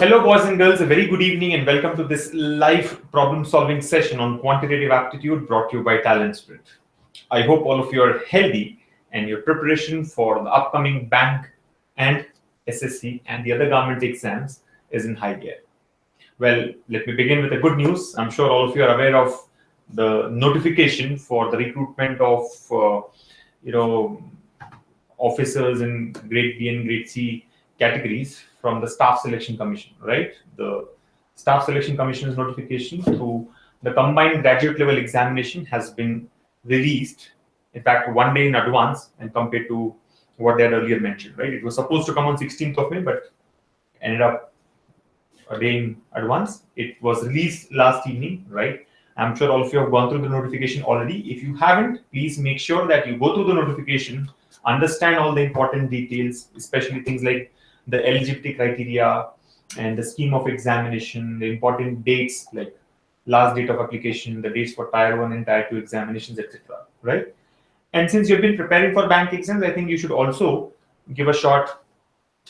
fellow boys and girls, a very good evening and welcome to this live problem-solving session on quantitative aptitude brought to you by Talent Sprint. I hope all of you are healthy and your preparation for the upcoming bank and SSC and the other government exams is in high gear. Well, let me begin with the good news. I'm sure all of you are aware of the notification for the recruitment of officers in grade B and grade C categories from the Staff Selection Commission, right? The Staff Selection Commission's notification to the combined graduate level examination has been released, in fact, 1 day in advance and compared to what they had earlier mentioned, right? It was supposed to come on 16th of May, but ended up a day in advance. It was released last evening, right? I'm sure all of you have gone through the notification already. If you haven't, please make sure that you go through the notification, understand all the important details, especially things like the eligibility criteria and the scheme of examination, the important dates like last date of application, the dates for Tier 1 and Tier 2 examinations, etc. Right? And since you've been preparing for bank exams, I think you should also give a shot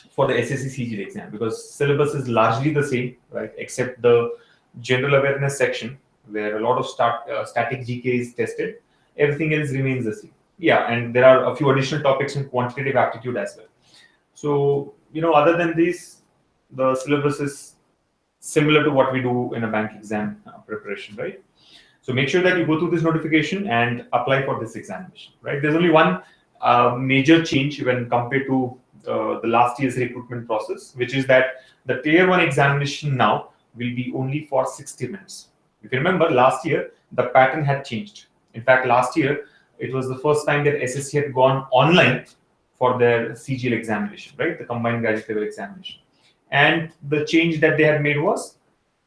for the SSC CGL exam because syllabus is largely the same, right? Except the general awareness section where a lot of static GK is tested. Everything else remains the same. Yeah, and there are a few additional topics in quantitative aptitude as well. So, other than this, the syllabus is similar to what we do in a bank exam preparation, right? So make sure that you go through this notification and apply for this examination, right? There's only one major change when compared to the last year's recruitment process, which is that the Tier 1 examination now will be only for 60 minutes. If you remember, last year, the pattern had changed. In fact, last year, it was the first time that SSC had gone online for their CGL examination, right? The combined graduate level examination. And the change that they had made was,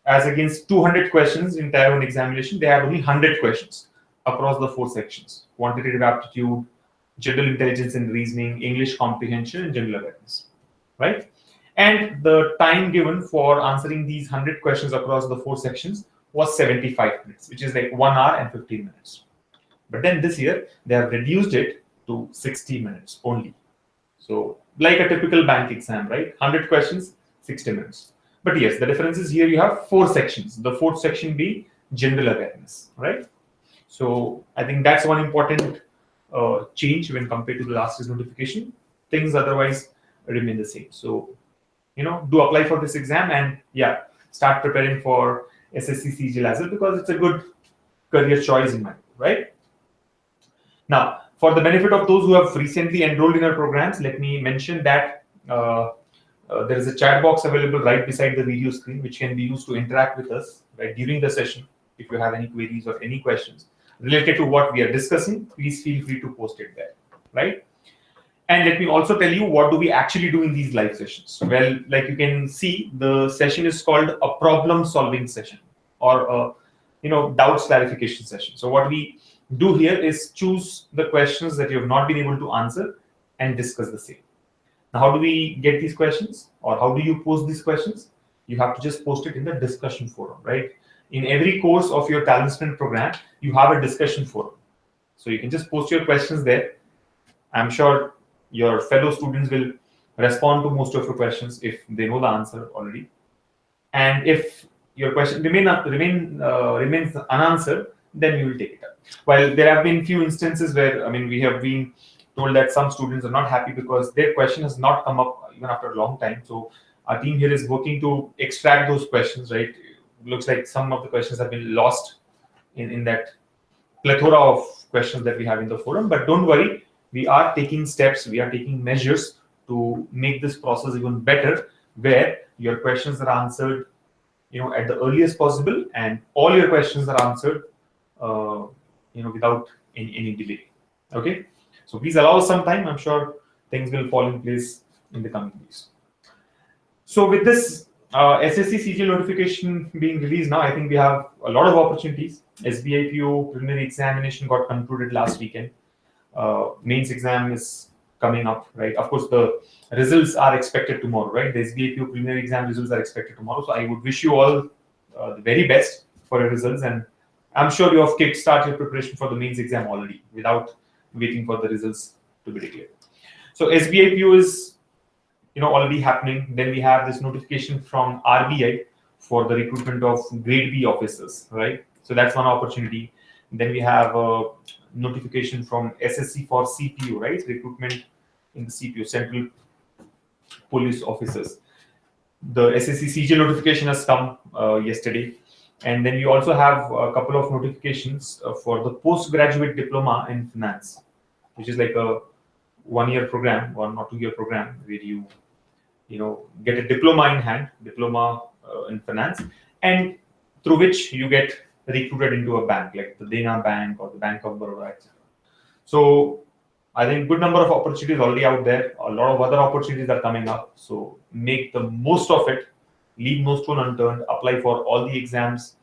as against 200 questions in Tier 1 examination, they had only 100 questions across the 4 sections: quantitative aptitude, general intelligence and reasoning, English comprehension, and general awareness, right? And the time given for answering these 100 questions across the 4 sections was 75 minutes, which is like 1 hour and 15 minutes. But then this year, they have reduced it to 60 minutes only. So like a typical bank exam, right? 100 questions, 60 minutes. But yes, the difference is here you have 4 sections. The 4th section being general awareness, right? So I think that's one important change when compared to the last year's notification. Things otherwise remain the same. So, do apply for this exam and start preparing for SSC CGL as well because it's a good career choice in my view, right? Now, for the benefit of those who have recently enrolled in our programs, let me mention that there is a chat box available right beside the video screen, which can be used to interact with us right during the session. If you have any queries or any questions related to what we are discussing, please feel free to post it there, right? And let me also tell you what do we actually do in these live sessions. Well, like you can see, the session is called a problem-solving session or a doubts clarification session. So what we do here is choose the questions that you have not been able to answer and discuss the same. Now, how do we get these questions or how do you post these questions? You have to just post it in the discussion forum, right? In every course of your Talent Sprint program, you have a discussion forum. So you can just post your questions there. I'm sure your fellow students will respond to most of your questions if they know the answer already. And if your question remains unanswered, then you will take it up. While there have been few instances where, we have been told that some students are not happy because their question has not come up even after a long time. So our team here is working to extract those questions, right? It looks like some of the questions have been lost in that plethora of questions that we have in the forum. But don't worry, we are taking steps, we are taking measures to make this process even better, where your questions are answered at the earliest possible and all your questions are answered without any delay. Okay, so please allow us some time. I'm sure things will fall in place in the coming days. So with this SSC CGL notification being released now, I think we have a lot of opportunities. SBI PO preliminary examination got concluded last weekend. Mains exam is coming up, right? Of course, the results are expected tomorrow, right? The SBI PO preliminary exam results are expected tomorrow. So I would wish you all the very best for your results, and I'm sure you have kickstart your preparation for the mains exam already without waiting for the results to be declared. So SBI PO is, already happening. Then we have this notification from RBI for the recruitment of grade B officers, right? So that's one opportunity. Then we have a notification from SSC for CPU, right? Recruitment in the CPU, Central Police Officers. The SSC CJ notification has come yesterday. And then we also have a couple of notifications for the postgraduate diploma in finance, which is like a 1-year program, 1 or 2-year program, where you get a diploma in hand, diploma in finance, and through which you get recruited into a bank like the Dena Bank or the Bank of Baroda, etc. So I think good number of opportunities already out there. A lot of other opportunities are coming up. So make the most of it. Leave no stone unturned. Apply for all the exams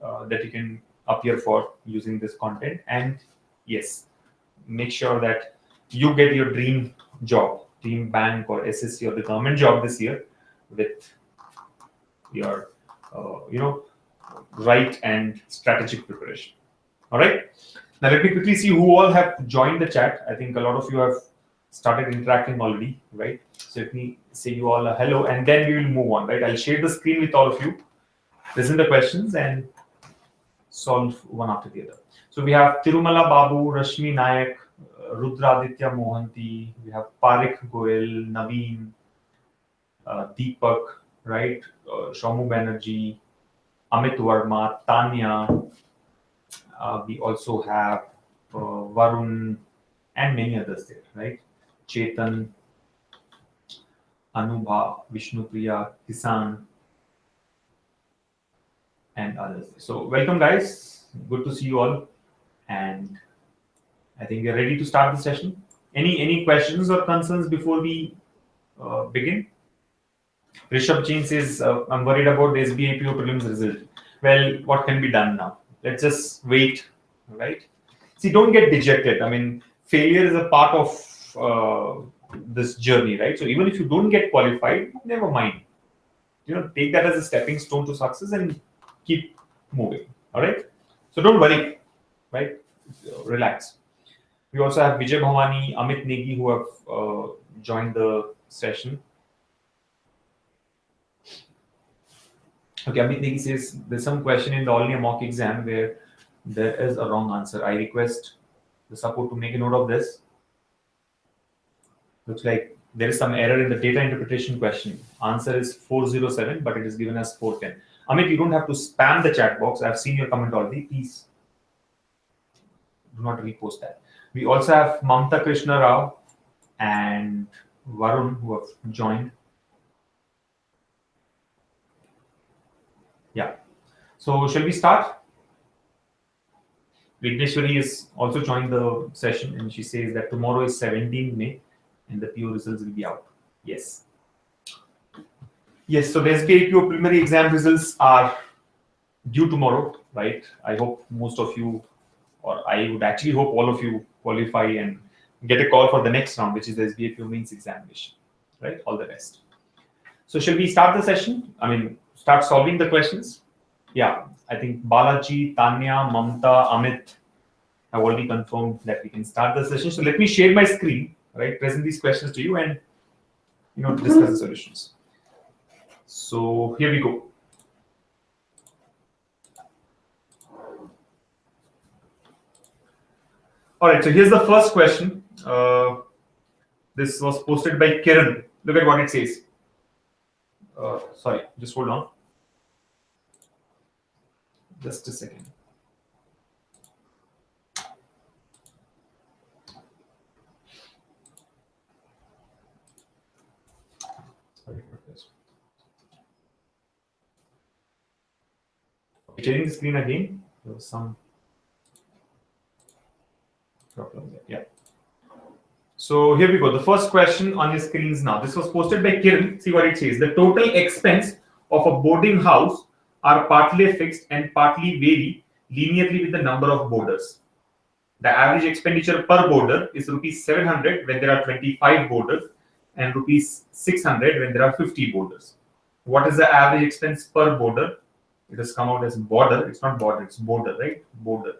that you can appear for using this content. And yes, make sure that you get your dream job, dream bank or SSC or the government job this year with your, right and strategic preparation. All right. Now let me quickly see who all have joined the chat. I think a lot of you have started interacting already, right? So let me say you all a hello, and then we will move on, right? I'll share the screen with all of you, listen the questions, and solve one after the other. So we have Tirumala Babu, Rashmi Nayak, Rudraditya Mohanty, we have Parik Goel, Naveen, Deepak, right? Shomu Banerjee, Amit Verma, Tanya. We also have Varun and many others there, right? Chetan, Anubha, Vishnupriya, Kisan, and others. So welcome, guys. Good to see you all. And I think we're ready to start the session. Any questions or concerns before we begin? Rishabh Jain says, I'm worried about the SBI PO prelims result. Well, what can be done now? Let's just wait, right? See, don't get dejected. I mean, failure is a part of this journey, right? So even if you don't get qualified, never mind. Take that as a stepping stone to success and keep moving. All right. So don't worry, right? Relax. We also have Vijay Bhavani, Amit Negi, who have joined the session. Okay, Amit Negi says there's some question in the All-India mock exam where there is a wrong answer. I request the support to make a note of this. Looks like there is some error in the data interpretation question. Answer is 407, but it is given as 410. Amit, you don't have to spam the chat box. I've seen your comment already. Please do not repost that. We also have Mamta Krishna Rao and Varun who have joined. Yeah. So shall we start? Vigneshwari is also joined the session, and she says that tomorrow is 17th May and the PO results will be out. Yes. Yes, so the SBI PO preliminary exam results are due tomorrow, right? I hope most of you, or I would actually hope all of you qualify and get a call for the next round, which is the SBI PO mains examination, right? All the best. So shall we start the session? I mean, start solving the questions? Yeah, I think Balaji, Tanya, Mamta, Amit have already confirmed that we can start the session. So let me share my screen, right? Present these questions to you and discuss the solutions. So here we go. All right, so here's the first question. This was posted by Kiran. Look at what it says. Sorry, just hold on. Just a second. Sorry for this. Sharing the screen again. There was some problem there. Yeah. So here we go. The first question on your screens now. This was posted by Kiran. See what it says. The total expense of a boarding house are partly fixed and partly vary linearly with the number of boarders. The average expenditure per boarder is rupees 700 when there are 25 boarders and rupees 600 when there are 50 boarders. What is the average expense per boarder? It has come out as border. It's not border, it's border, right? Border.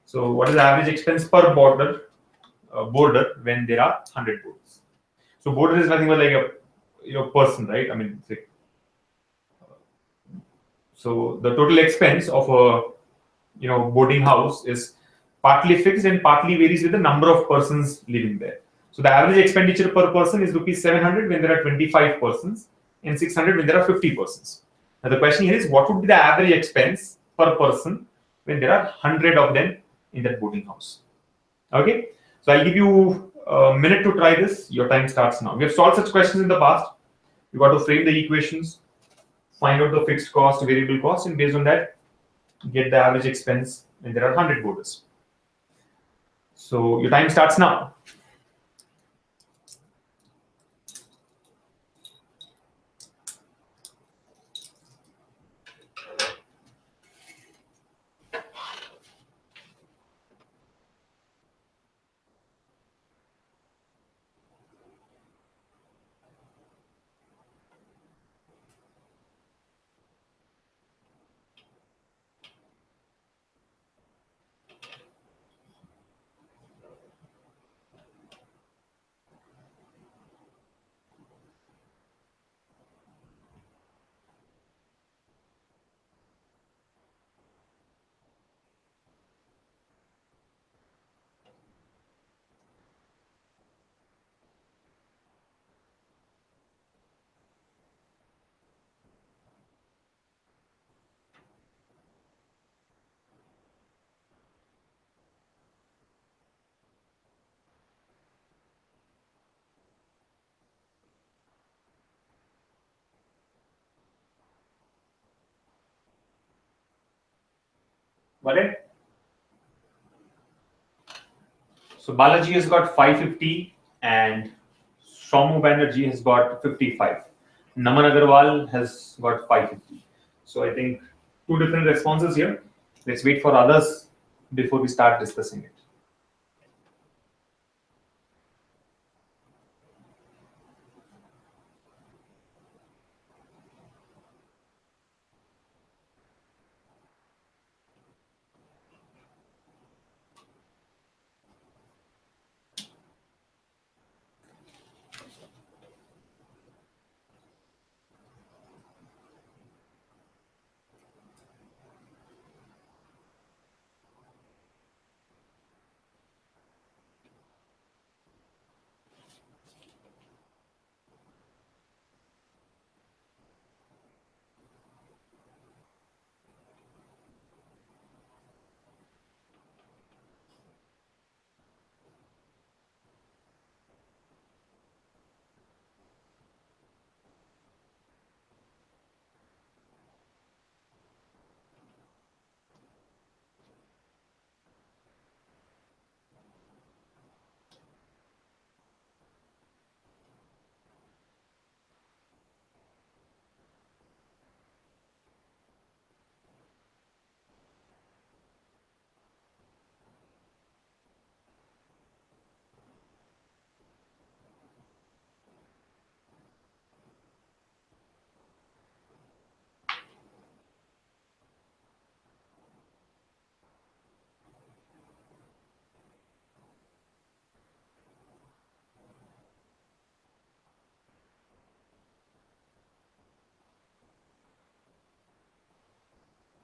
So what is the average expense per boarder when there are 100 boarders? So border is nothing but like person, right? I mean, so the total expense of a boarding house is partly fixed and partly varies with the number of persons living there. So the average expenditure per person is rupees 700 when there are 25 persons and 600 when there are 50 persons. Now the question here is, what would be the average expense per person when there are 100 of them in that boarding house? Okay, so I'll give you a minute to try this. Your time starts now. We have solved such questions in the past. You got to frame the equations, find out the fixed cost, variable cost, and based on that, get the average expense when there are 100 boarders. So your time starts now. Got it? So Balaji has got 550 and Somu Banerjee has got 55. Naman Agarwal has got 550. So I think two different responses here. Let's wait for others before we start discussing it.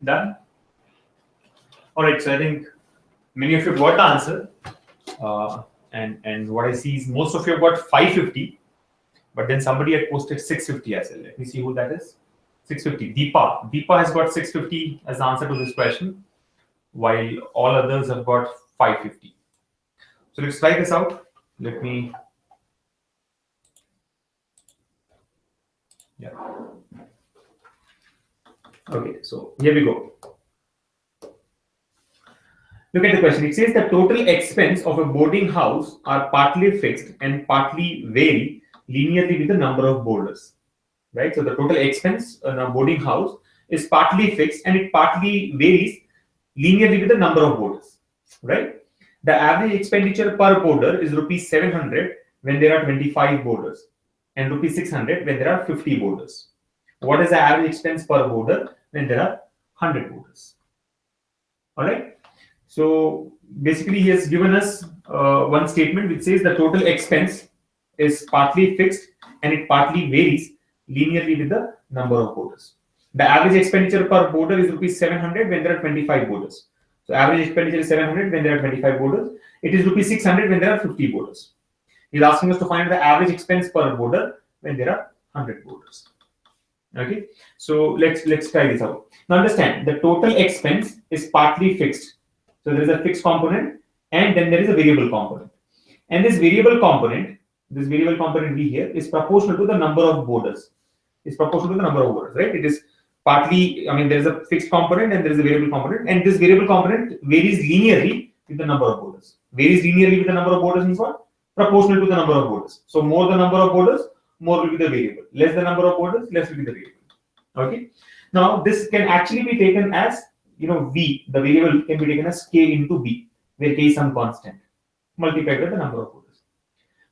Done? All right, so I think many of you got the answer. And what I see is most of you have got 550, but then somebody had posted 650 as well. Let me see who that is. 650. Deepa. Deepa has got 650 as the answer to this question, while all others have got 550. So let's try this out. Let me. Yeah. Okay, so here we go. Look at the question. It says the total expense of a boarding house are partly fixed and partly vary linearly with the number of boarders. Right? So the total expense in a boarding house is partly fixed and it partly varies linearly with the number of boarders. Right? The average expenditure per boarder is rupees 700 when there are 25 boarders and rupees 600 when there are 50 boarders. What is the average expense per boarder when there are 100 boarders? All right. So basically, he has given us one statement which says the total expense is partly fixed and it partly varies linearly with the number of borders. The average expenditure per border is rupees 700 when there are 25 borders. So average expenditure is 700 when there are 25 borders. It is rupees 600 when there are 50 borders. He's asking us to find the average expense per border when there are 100 borders. Okay, so let's try this out. Now understand, the total expense is partly fixed. So there is a fixed component and then there is a variable component. And this variable component V here is proportional to the number of borders. It's proportional to the number of borders, right? It is partly, I mean, there is a fixed component and there is a variable component, and this variable component varies linearly with the number of borders. Varies linearly with the number of borders means what? Proportional to the number of borders. So more the number of borders, more will be the variable. Less the number of borders, less will be the variable. Okay. Now this can actually be taken as, V, the variable can be taken as k into b, where k is some constant, multiplied by the number of borders.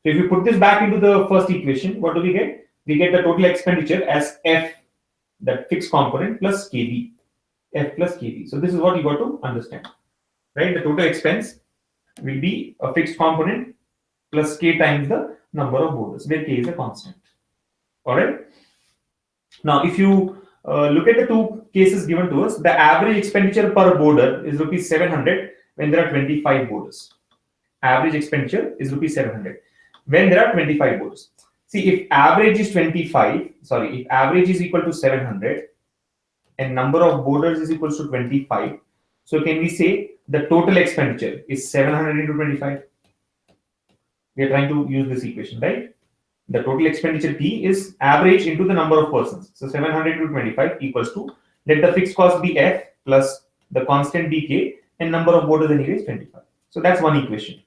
So if you put this back into the first equation, what do we get? We get the total expenditure as f, that fixed component, plus kb, f plus kb. So this is what you got to understand, right? The total expense will be a fixed component plus k times the number of borders, where k is a constant. All right. Now, if you look at the two cases given to us, the average expenditure per border is rupees 700 when there are 25 borders. Average expenditure is rupees 700 when there are 25 borders. See, if average is if average is equal to 700 and number of borders is equal to 25, so can we say the total expenditure is 700 into 25? We are trying to use this equation, right? The total expenditure P is average into the number of persons. So 700 into 25 equals to, let the fixed cost be F plus the constant be K, and number of borders anyway is 25. So that's one equation.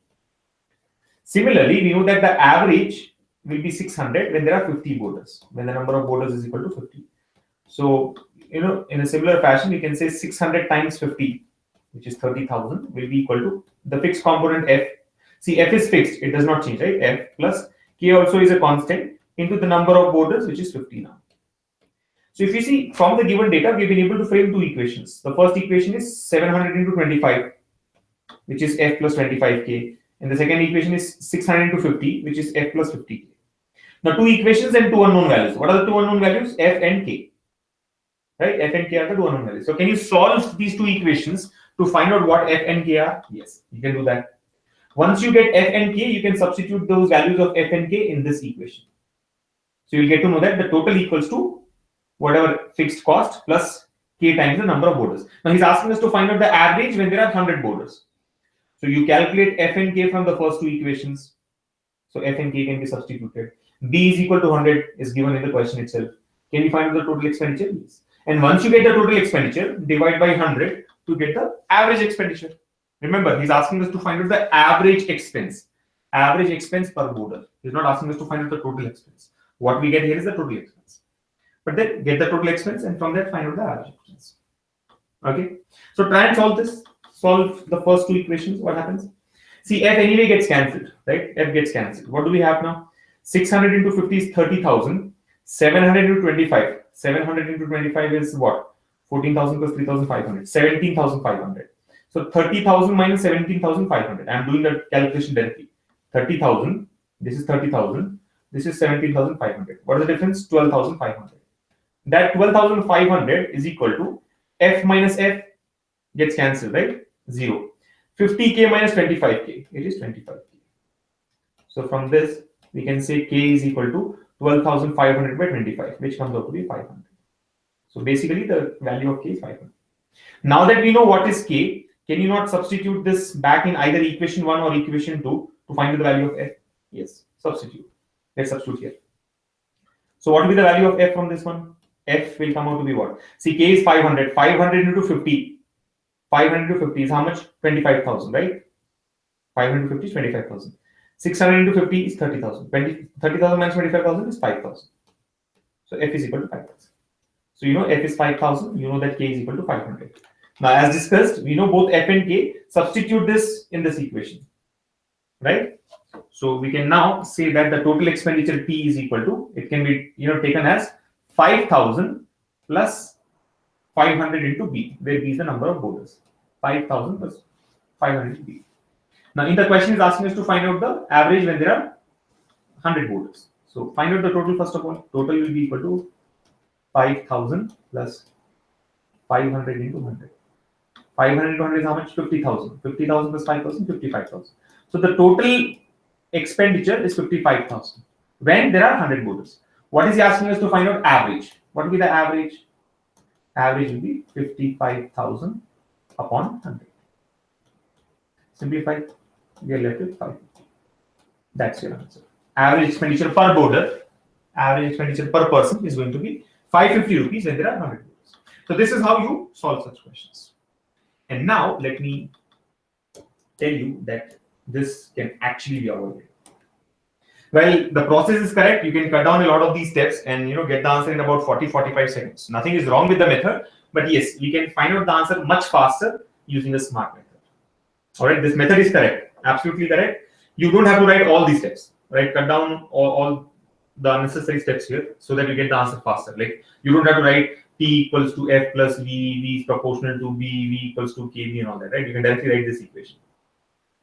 Similarly, we know that the average will be 600 when there are 50 borders, when the number of borders is equal to 50. So, in a similar fashion, we can say 600 times 50, which is 30,000, will be equal to the fixed component F. See, F is fixed, it does not change, right? F plus K also is a constant into the number of borders, which is 50 now. So if you see from the given data, we've been able to frame two equations. The first equation is 700 into 25, which is F plus 25K. And the second equation is 600 into 50, which is F plus 50K. Now two equations and two unknown values. What are the two unknown values? F and K. Right? F and K are the two unknown values. So can you solve these two equations to find out what F and K are? Yes, you can do that. Once you get F and K, you can substitute those values of F and K in this equation. So you'll get to know that the total equals to whatever fixed cost plus K times the number of borders. Now he's asking us to find out the average when there are 100 borders. So you calculate F and K from the first two equations. So F and K can be substituted. B is equal to 100 is given in the question itself. Can you find out the total expenditure? Yes. And once you get the total expenditure, divide by 100 to get the average expenditure. Remember, he's asking us to find out the average expense per border. He's not asking us to find out the total expense. What we get here is the total expense. But then get the total expense and from that find out the average expense. Okay. So try and solve this. Solve the first two equations. What happens? See, F anyway gets cancelled, right? F gets cancelled. What do we have now? 600 into 50 is 30,000. 700 into 25. 700 into 25 is what? 14,000 plus 3,500. 17,500. So 30,000 minus 17,500. I am doing the calculation directly. 30,000. This is 30,000. This is 17,500. What is the difference? 12,500. That 12,500 is equal to F minus F gets cancelled, right? 0. 50K minus 25K. It is 25K. So from this, we can say K is equal to 12,500 by 25, which comes out to be 500. So basically, the value of K is 500. Now that we know what is K, can you not substitute this back in either equation 1 or equation 2 to find the value of F? Yes, substitute. Let's substitute here. So what will be the value of F from this one? F will come out to be what? See, K is 500. 500 into 50. 500 into 50 is how much? 25,000, right? 500 into 50 is 25,000. 600 into 50 is 30,000. 30,000 minus 25,000 is 5,000. So F is equal to 5,000. So you know F is 5,000. You know that K is equal to 500. Now, as discussed, we know both F and K. Substitute this in this equation, right? So we can now say that the total expenditure P is equal to, it can be taken as 5,000 plus 500 into B, where B is the number of borders. 5,000 plus 500 into B. Now, in the question is asking us to find out the average when there are 100 borders. So find out the total first of all. Total will be equal to 5,000 plus 500 into 100. 500 into 100 is how much? 50,000. 50,000 plus 5,000, 55,000. So the total expenditure is 55,000 when there are 100 voters. What is he asking us to find out? Average. What will be the average? Average will be 55,000 upon 100. Simplify. We are left with 550. That's your answer. Average expenditure per voter, average expenditure per person is going to be 550 rupees when there are 100 voters. So this is how you solve such questions. And now let me tell you that this can actually be avoided. Well, the process is correct. You can cut down a lot of these steps and get the answer in about 40-45 seconds. Nothing is wrong with the method, but yes, we can find out the answer much faster using a smart method. All right, this method is correct, absolutely correct. You don't have to write all these steps, right? Cut down all the unnecessary steps here so that you get the answer faster. Like you don't have to write P equals to F plus V, V is proportional to B, V equals to KB and all that, right? You can directly write this equation.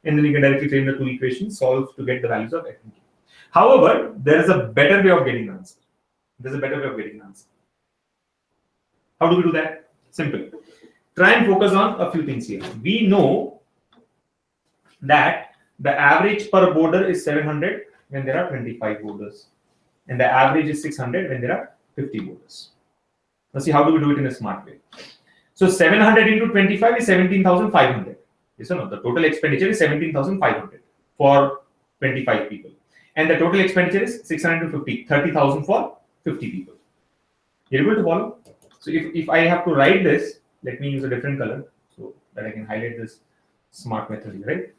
And then you can directly frame the two equations, solve to get the values of F and K. However, there is a better way of getting the answer. There's a better way of getting the answer. How do we do that? Simple. Try and focus on a few things here. We know that the average per voter is 700 when there are 25 voters. And the average is 600 when there are 50 voters. Now see, how do we do it in a smart way? So 700 into 25 is 17,500. Yes or no? The total expenditure is 17,500 for 25 people. And the total expenditure is 600 to 50, 30,000 for 50 people. You're able to follow? So if I have to write this, let me use a different color so that I can highlight this smart method here, right?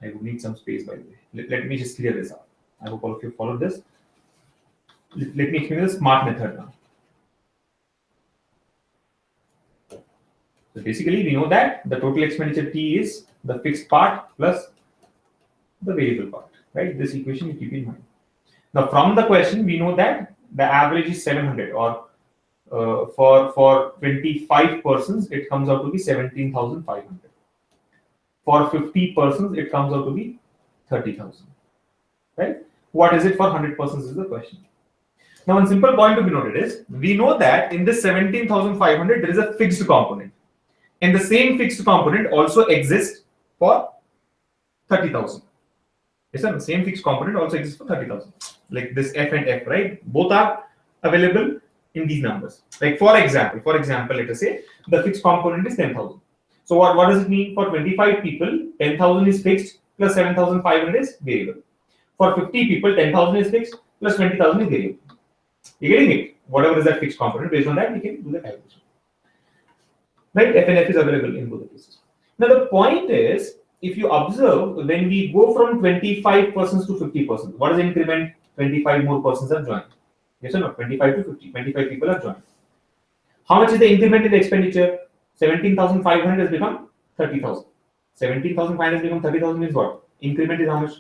I would need some space, by the way. Let me just clear this up. I hope all of you followed this. Let me explain the smart method now. So basically, we know that the total expenditure T is the fixed part plus the variable part, right? This equation you keep in mind. Now, from the question, we know that the average is 700, or for 25 persons, it comes out to be 17,500. For 50 persons, it comes out to be 30,000, right? What is it for 100 persons is the question. Now, one simple point to be noted is, we know that in this 17,500, there is a fixed component. And the same fixed component also exists for 30,000. Yes, sir. The same fixed component also exists for 30,000. Like this F and F, right? Both are available in these numbers. Like for example, let us say the fixed component is 10,000. So what does it mean? For 25 people, 10,000 is fixed plus 7,500 is variable. For 50 people, 10,000 is fixed plus 20,000 is variable. You're getting it? Whatever is that fixed component, based on that, we can do the calculation. Right? F and F is available in both the cases. Now the point is, if you observe, when we go from 25 persons to 50 persons, what is the increment? 25 more persons are joined. Yes or no? 25 to 50. 25 people are joined. How much is the increment in the expenditure? 17,500 has become 30,000. 17,500 has become 30,000 means what? Increment is how much?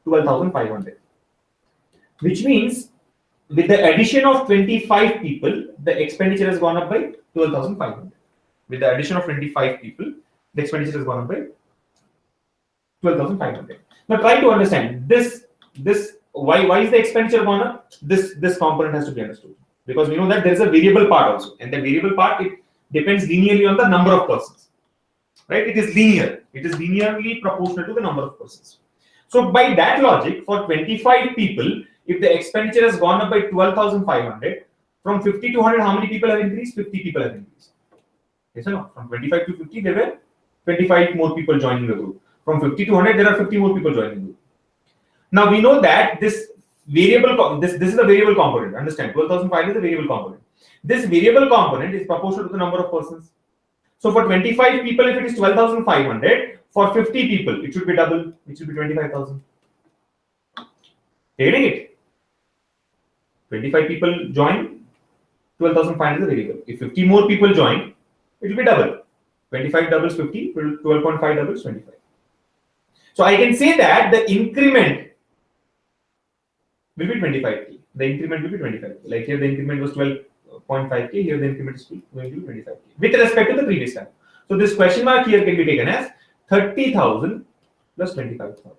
12,500. Which means with the addition of 25 people, the expenditure has gone up by 12,500. With the addition of 25 people, the expenditure has gone up by 12,500. Now try to understand this why is the expenditure gone up? This component has to be understood, because we know that there is a variable part also, and the variable part, it depends linearly on the number of persons, right? It is linear. It is linearly proportional to the number of persons. So by that logic, for 25 people, if the expenditure has gone up by 12,500, from 50 to 100, how many people have increased? 50 people have increased. Yes or no? From 25 to 50, there were 25 more people joining the group. From 50 to 100, there are 50 more people joining the group. Now we know that this variable, this is a variable component. Understand? 12,500 is a variable component. This variable component is proportional to the number of persons. So for 25 people, if it is 12,500, for 50 people, it should be double. It should be 25,000. Getting it? 25 people join, 12,500 is a variable. If 50 more people join, it will be double. 25 doubles 50, 12.5 doubles 25. So I can say that the increment will be 25k. The increment will be 25k. Like here, the increment was 12.5k. Here, the increment is going to be 25k with respect to the previous time. So this question mark here can be taken as 30,000 plus 25,000.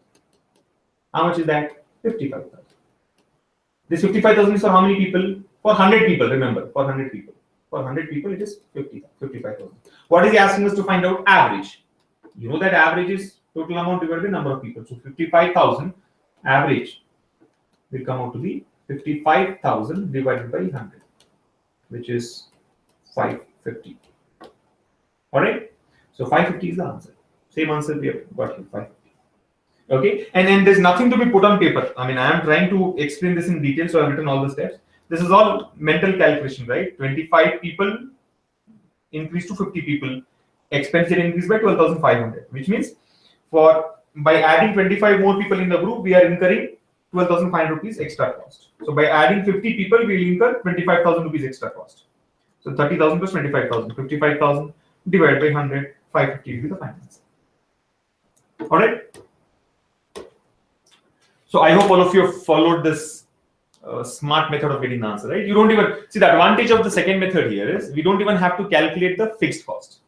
How much is that? 55,000. This 55,000 is for how many people? For 100 people, remember, for 100 people. For 100 people, it is 55,000. What is he asking us to find out? Average. You know that average is total amount divided by number of people. So 55,000 average will come out to be 55,000 divided by 100, which is 550. Alright? So 550 is the answer. Same answer we have got here, 550. Okay, and there's nothing to be put on paper. I mean, I am trying to explain this in detail, so I've written all the steps. This is all mental calculation, right? 25 people increase to 50 people, expense rate increase by 12,500, which means for by adding 25 more people in the group, we are incurring 12,500 rupees extra cost. So by adding 50 people, we will incur 25,000 rupees extra cost. So 30,000 plus 25,000, 55,000 divided by 100, 550 will be the final answer. All right. So I hope all of you have followed this smart method of getting the answer, right? You don't even see the advantage of the second method here is we don't even have to calculate the fixed cost.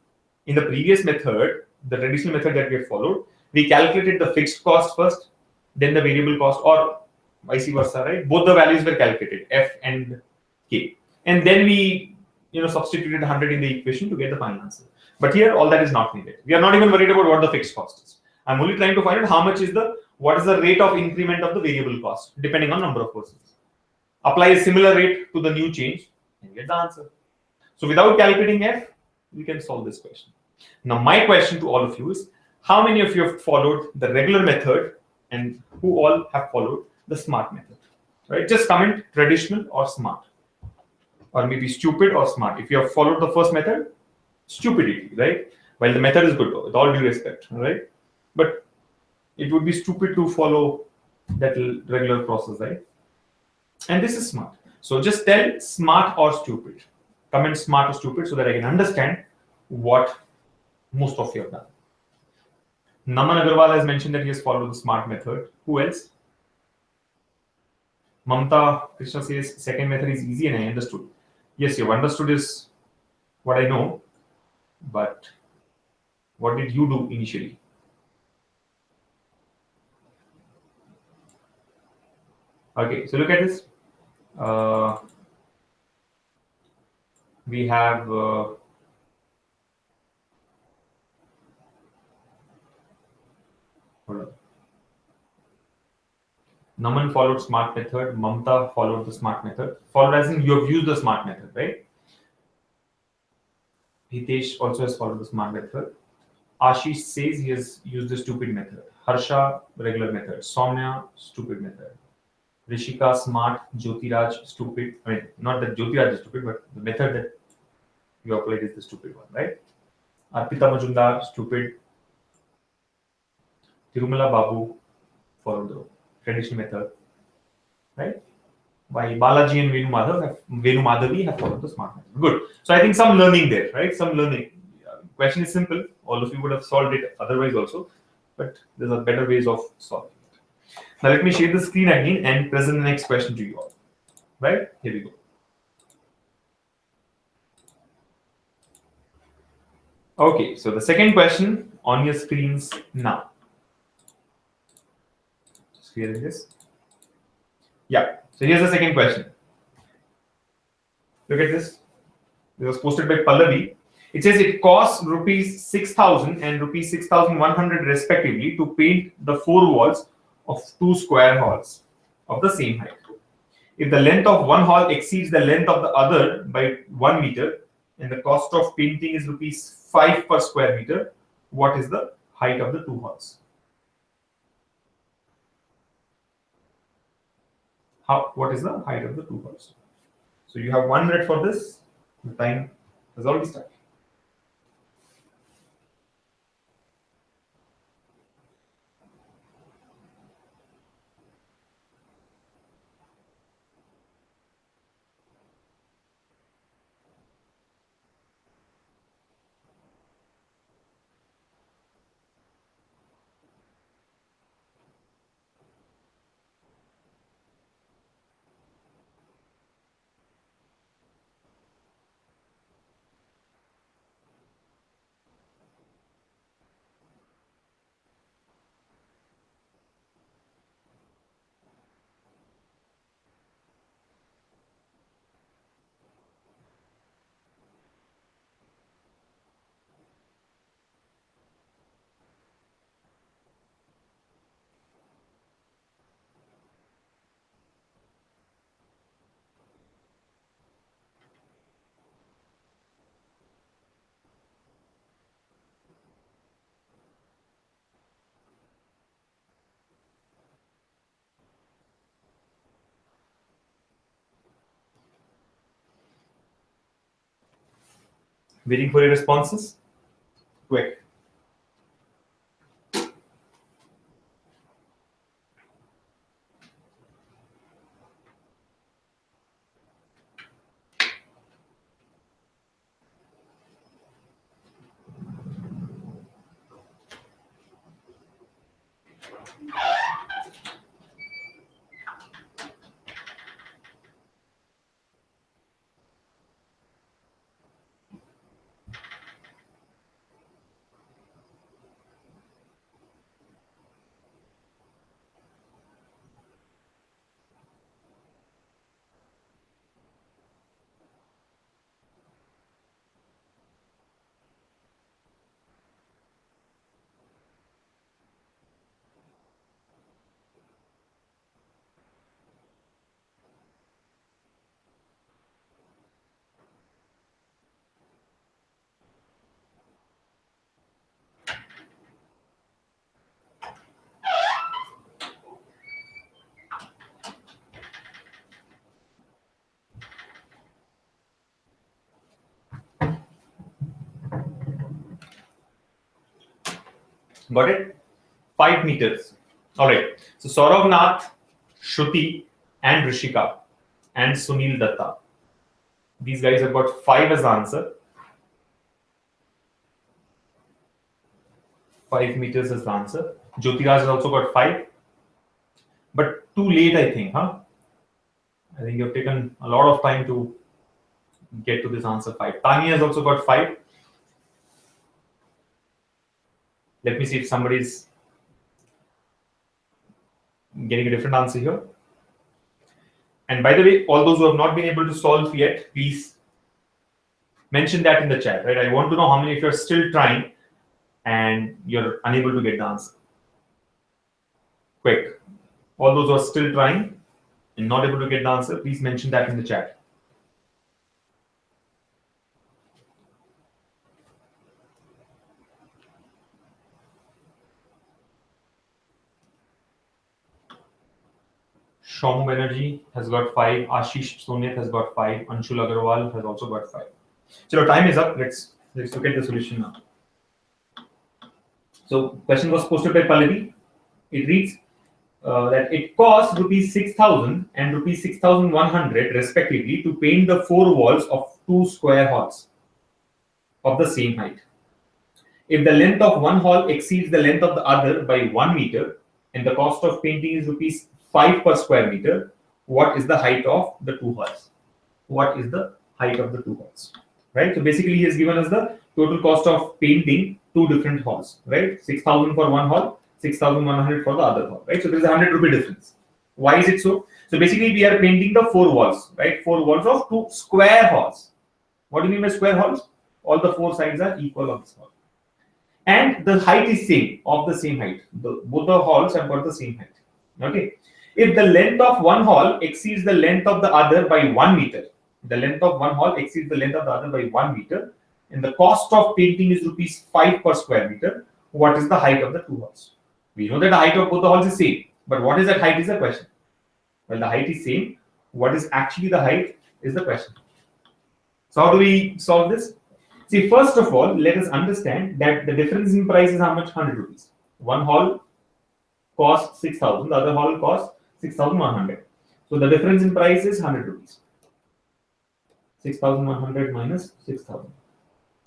In the previous method, the traditional method that we have followed, we calculated the fixed cost first, then the variable cost, or vice versa, right? Both the values were calculated, F and K, and then we substituted 100 in the equation to get the final answer. But here, all that is not needed. We are not even worried about what the fixed cost is. I'm only trying to find out how much is what is the rate of increment of the variable cost depending on number of persons. Apply a similar rate to the new change and get the answer. So without calculating F, we can solve this question. Now my question to all of you is, how many of you have followed the regular method and who all have followed the smart method? Right? Just comment traditional or smart, or maybe stupid or smart. If you have followed the first method, stupidity, right? While the method is good, with all due respect, right? But it would be stupid to follow that regular process, right? And this is smart. So just tell smart or stupid. Comment smart or stupid so that I can understand what most of you have done. Naman Agarwal has mentioned that he has followed the smart method. Who else? Mamta Krishna says second method is easy and I understood. Yes, you've understood is what I know, but what did you do initially? Okay, so look at this. We have hold on. Naman followed smart method. Mamta followed the smart method. Followed as in you have used the smart method, right? Hitesh also has followed the smart method. Ashish says he has used the stupid method. Harsha, regular method. Soumya, stupid method. Rishika, smart. Jyotiraj, stupid. I mean, not that Jyotiraj is stupid, but the method that you applied is the stupid one, right? Arpita Majumdar, stupid. Tirumala Babu followed the traditional method, right? By Balaji and Venu Madhavi have followed the smart method. Good. So I think some learning there, right? Some learning. Question is simple. All of you would have solved it otherwise also, but there's a better ways of solving it. Now let me share the screen again and present the next question to you all. Right? Here we go. Okay, so the second question on your screens now. Just clearing this. Yeah. So here's the second question. Look at this. It was posted by Pallavi. It says it costs rupees 6,000 and rupees 6,100 respectively to paint the four walls of two square halls of the same height. If the length of one hall exceeds the length of the other by 1 meter and the cost of painting is rupees 5 per square meter, what is the height of the two halls? What is the height of the two halls? So you have 1 minute for this. The time has already started. Waiting for your responses. Quick. Got it? 5 meters. All right. So Saurav Nath, Shruti, and Rishika, and Sunil Datta. These guys have got 5 as the answer. 5 meters is the answer. Jyotiraj has also got 5. But too late, I think, huh? I think you've taken a lot of time to get to this answer 5. Tanya has also got 5. Let me see if somebody's getting a different answer here. And by the way, all those who have not been able to solve yet, please mention that in the chat, right? I want to know how many of you are still trying and you're unable to get the answer. Quick. All those who are still trying and not able to get the answer, please mention that in the chat. Shom Banerjee has got 5. Ashish Sonyat has got 5. Anshul Agarwal has also got 5. So time is up. Let's look at the solution now. So question was posted by Pallavi. It reads that it costs rupees 6,000 and rupees 6,100 respectively to paint the 4 walls of 2 square halls of the same height. If the length of one hall exceeds the length of the other by 1 meter and the cost of painting is rupees 5 per square meter, what is the height of the 2 halls? What is the height of the 2 halls? Right? So basically he has given us the total cost of painting 2 different halls, right? 6,000 for one hall, 6,100 for the other hall, right? So there is a 100 rupee difference. Why is it so? So basically we are painting the 4 walls, right? 4 walls of 2 square halls. What do you mean by square halls? All the 4 sides are equal of this hall. And the height is same, of the same height. Both the halls have got the same height. Okay. If the length of one hall exceeds the length of the other by 1 meter, the length of one hall exceeds the length of the other by 1 meter, and the cost of painting is rupees 5 per square meter, what is the height of the 2 halls? We know that the height of both the halls is same, but what is that height is the question. Well, the height is same. What is actually the height is the question. So how do we solve this? See, first of all, let us understand that the difference in price is how much? 100 rupees. One hall costs 6,000, the other hall costs 6,100. So the difference in price is 100 rupees. 6,100 minus 6,000,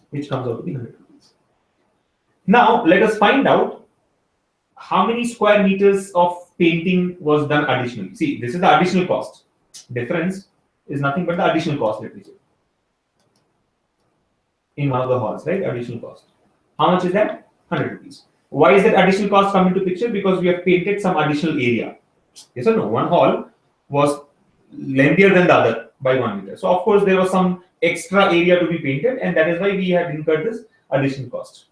which comes out to be 100 rupees. Now, let us find out how many square meters of painting was done additionally. See, this is the additional cost. Difference is nothing but the additional cost, let me say. In one of the halls, right? Additional cost. How much is that? 100 rupees. Why is that additional cost come into picture? Because we have painted some additional area. Yes or no? One hall was lengthier than the other by 1 meter. So, of course, there was some extra area to be painted, and that is why we had incurred this additional cost.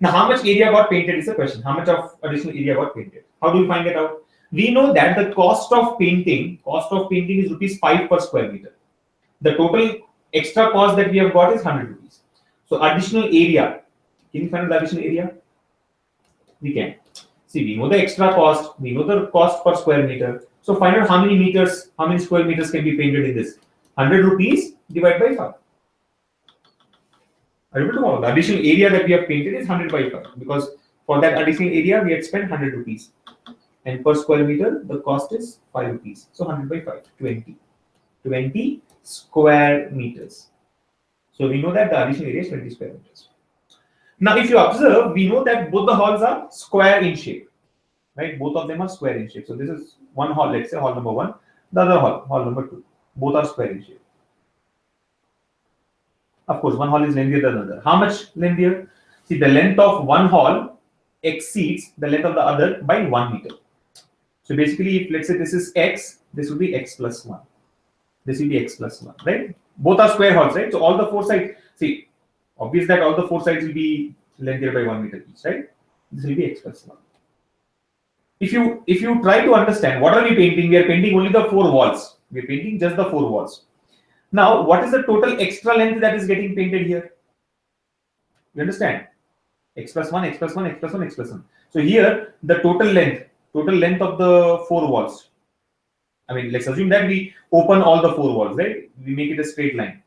Now, how much area got painted is the question. How much of additional area got painted? How do we find it out? We know that the cost of painting is rupees 5 per square meter. The total extra cost that we have got is 100 rupees. So additional area, can you find the additional area? We can. See, we know the extra cost, we know the cost per square meter. So find out how many meters, how many square meters can be painted in this. 100 rupees divided by 5. Are you able to follow? The additional area that we have painted is 100 by 5 because for that additional area we had spent 100 rupees. And per square meter, the cost is 5 rupees. So 100 by 5, 20. 20 square meters. So we know that the additional area is 20 square meters. Now, if you observe, we know that both the halls are square in shape, right? Both of them are square in shape. So this is one hall, let's say hall number 1, the other hall, hall number 2. Both are square in shape. Of course, one hall is lengthier than another. How much lengthier? See, the length of one hall exceeds the length of the other by 1 meter. So basically, if let's say this is x, this will be x plus 1. This will be x plus 1, right? Both are square halls, right? So all the four sides, see, obvious that all the four sides will be lengthier by 1 meter each, right? This will be x plus 1. If you try to understand what are we painting, we are painting only the four walls. We are painting just the four walls. Now, what is the total extra length that is getting painted here? You understand? X plus 1, x plus 1, x plus 1, x plus 1. So here, the total length of the four walls. I mean, let's assume that we open all the four walls, right? We make it a straight line,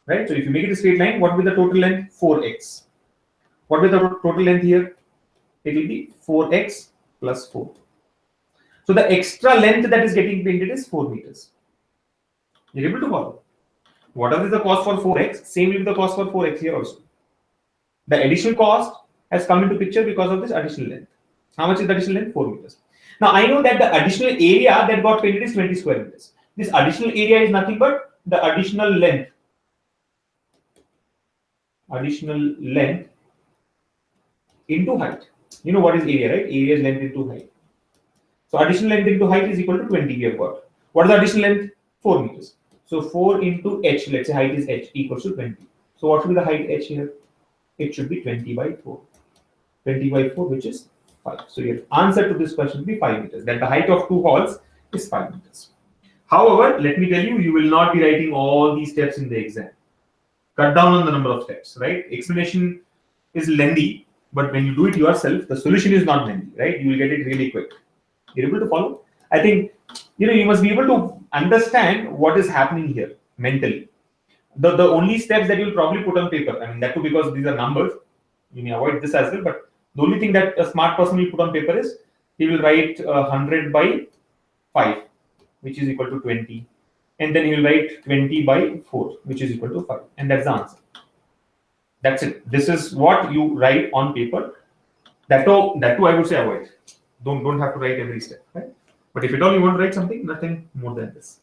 right? So if you make it a straight line, what will be the total length? 4x. What will be the total length here? It will be 4x plus 4. So the extra length that is getting painted is 4 meters. You're able to follow? Whatever is the cost for 4x, same will be the cost for 4x here also. The additional cost has come into picture because of this additional length. How much is the additional length? 4 meters. Now I know that the additional area that got painted is 20 square meters. This additional area is nothing but the additional length. Additional length into height. You know what is area, right? Area is length into height. So additional length into height is equal to 20 we have got. What is the additional length? 4 meters. So 4 into h, let's say height is h equals to 20. So what should be the height h here? It should be 20 by 4. 20 by 4, which is 5. So your answer to this question will be 5 meters. That the height of two halls is 5 meters. However, let me tell you, you will not be writing all these steps in the exam. Cut down on the number of steps, right? Explanation is lengthy, but when you do it yourself, the solution is not lengthy, right? You will get it really quick. You're able to follow? I think, you must be able to understand what is happening here mentally. The only steps that you'll probably put on paper, I mean, that too because these are numbers, you may avoid this as well, but the only thing that a smart person will put on paper is he will write 100 by 5, which is equal to 20. And then he will write 20 by 4, which is equal to 5. And that's the answer. That's it. This is what you write on paper. That too I would say avoid. Don't have to write every step, right? But if at all you want to write something, nothing more than this.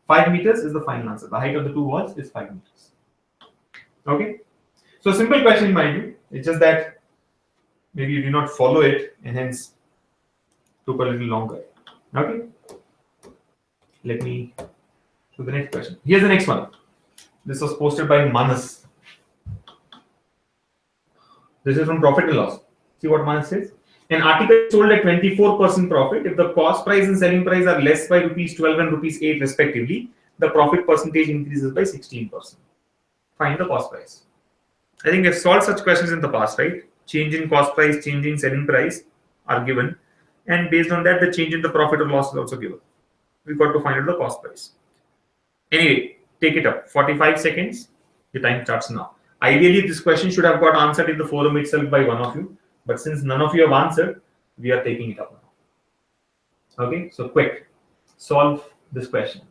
5 meters is the final answer. The height of the two walls is 5 meters. Okay? So simple question, mind you. It's just that maybe you did not follow it and hence took a little longer. Okay? Let me do the next question. Here's the next one. This was posted by Manas. This is from Profit and Loss. See what Manas says? An article is sold at 24% profit if the cost price and selling price are less by rupees 12 and rupees 8 respectively. The profit percentage increases by 16%. Find the cost price. I think we've solved such questions in the past, right? Change in cost price, change in selling price are given, and based on that, the change in the profit or loss is also given. We've got to find out the cost price. Anyway, take it up. 45 seconds. The time starts now. Ideally, this question should have got answered in the forum itself by one of you, but since none of you have answered, we are taking it up now. Okay, so quick, solve this question.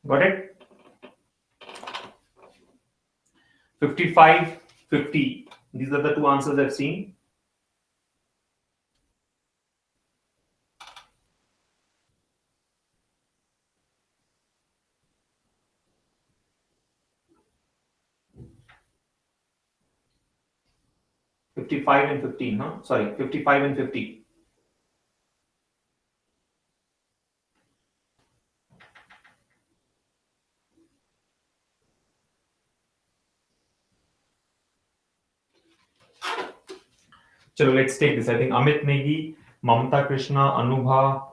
Got it? 55, 50. These are the two answers I've seen. $55 and 15, huh? Sorry, 55 and 50. Chalo, let's take this. I think Amit Negi, Mamta Krishna, Anubha,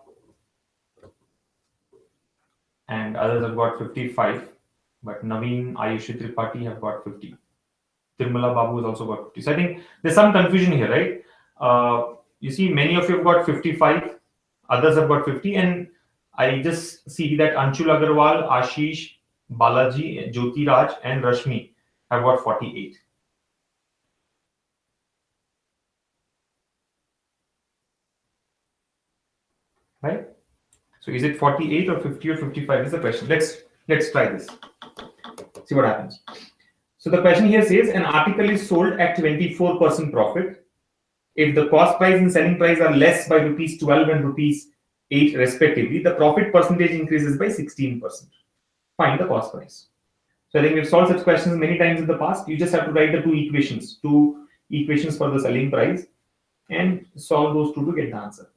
and others have got 55. But Naveen, Ayushi Tripathi have got 50. Tirmala Babu has also got 50. So I think there's some confusion here, right? You see, many of you have got 55, others have got 50, and I just see that Anshul Agarwal, Ashish, Balaji, Jyoti Raj, and Rashmi have got 48. Right? So is it 48 or 50 or 55 is the question. Let's try this. See what happens. So the question here says an article is sold at 24% profit if the cost price and selling price are less by rupees 12 and rupees 8 respectively. The profit percentage increases by 16%. Find the cost price. So I think we've solved such questions many times in the past. You just have to write the two equations for the selling price and solve those two to get the answer.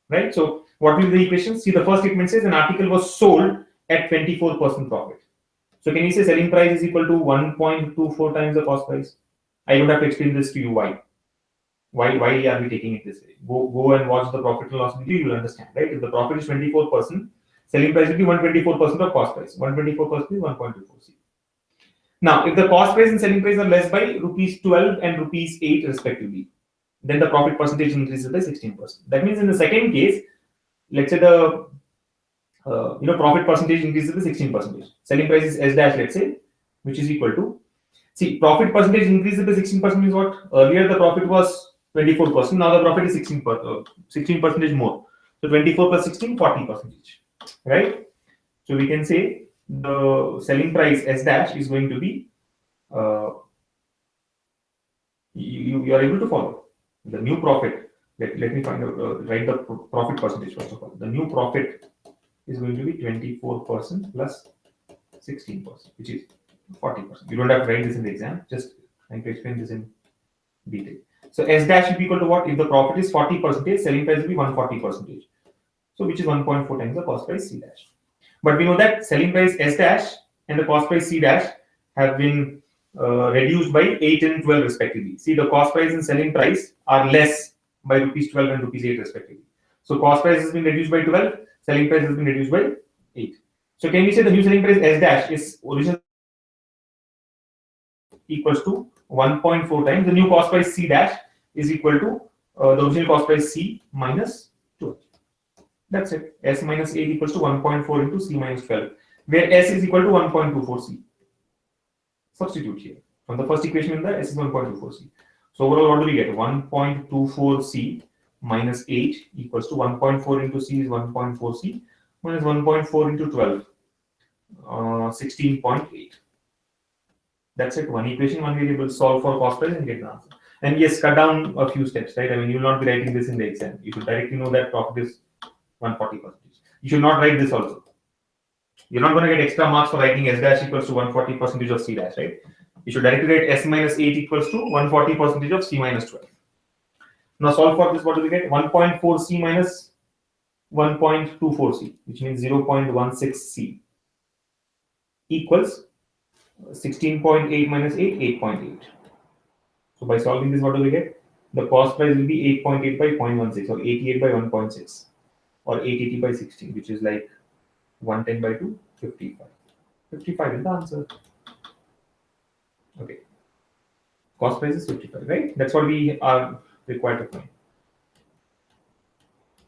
Right? So what will be the equations? See, the first statement says an article was sold at 24% profit. So can you say selling price is equal to 1.24 times the cost price? I don't have to explain this to you why. Why are we taking it this way? Go and watch the profit and loss video, you'll understand, right? If the profit is 24%, selling price will be 124% of cost price. 124% is 1.24C. Now, if the cost price and selling price are less by rupees 12 and rupees 8 respectively, then the profit percentage increases by 16%. That means in the second case, let's say the profit percentage increases by 16%. Selling price is S dash, let's say, which is equal to, see, profit percentage increases by 16% means what? Earlier the profit was 24%, now the profit is 16% more. So 24 plus 16, 40%, right? So we can say the selling price S dash is going to be, you are able to follow the new profit. Let me find out, write the profit percentage first of all. The new profit is going to be 24% plus 16%, which is 40%. You don't have to write this in the exam, just trying to explain this in detail. So S dash should be equal to what? If the profit is 40%, selling price will be 140%. So which is 1.4 times the cost price C dash. But we know that selling price S dash and the cost price C dash have been reduced by 8 and 12 respectively. See, the cost price and selling price are less by rupees 12 and rupees 8 respectively. So cost price has been reduced by 12, selling price has been reduced by 8. So can we say the new selling price S dash is original equals to 1.4 times the new cost price C dash is equal to the original cost price C minus 12. That's it. S minus 8 equals to 1.4 into C minus 12, where S is equal to 1.24C. Substitute here. From the first equation in there, S is 1.24C. So overall, what do we get? 1.24C minus 8 equals to 1.4 into C is 1.4C minus 1.4 into 12, 16.8. That's it. One equation, one variable, solve for cost price and get the answer. And yes, cut down a few steps, right? I mean, you will not be writing this in the exam. You should directly know that profit is 140%. You should not write this also. You're not going to get extra marks for writing S dash equals to 140% of C dash, right? You should directly write S minus 8 equals to 140% of C minus 12. Now solve for this, what do we get? 1.4C minus 1.24C, which means 0.16C equals 16.8 minus 8, 8.8. So by solving this, what do we get? The cost price will be 8.8 by 0.16 or 88 by 1.6 or 880 by 16, which is like 110 by 2, 55. 55 is the answer. Okay. Cost price is 55, right? That's what we are required to find.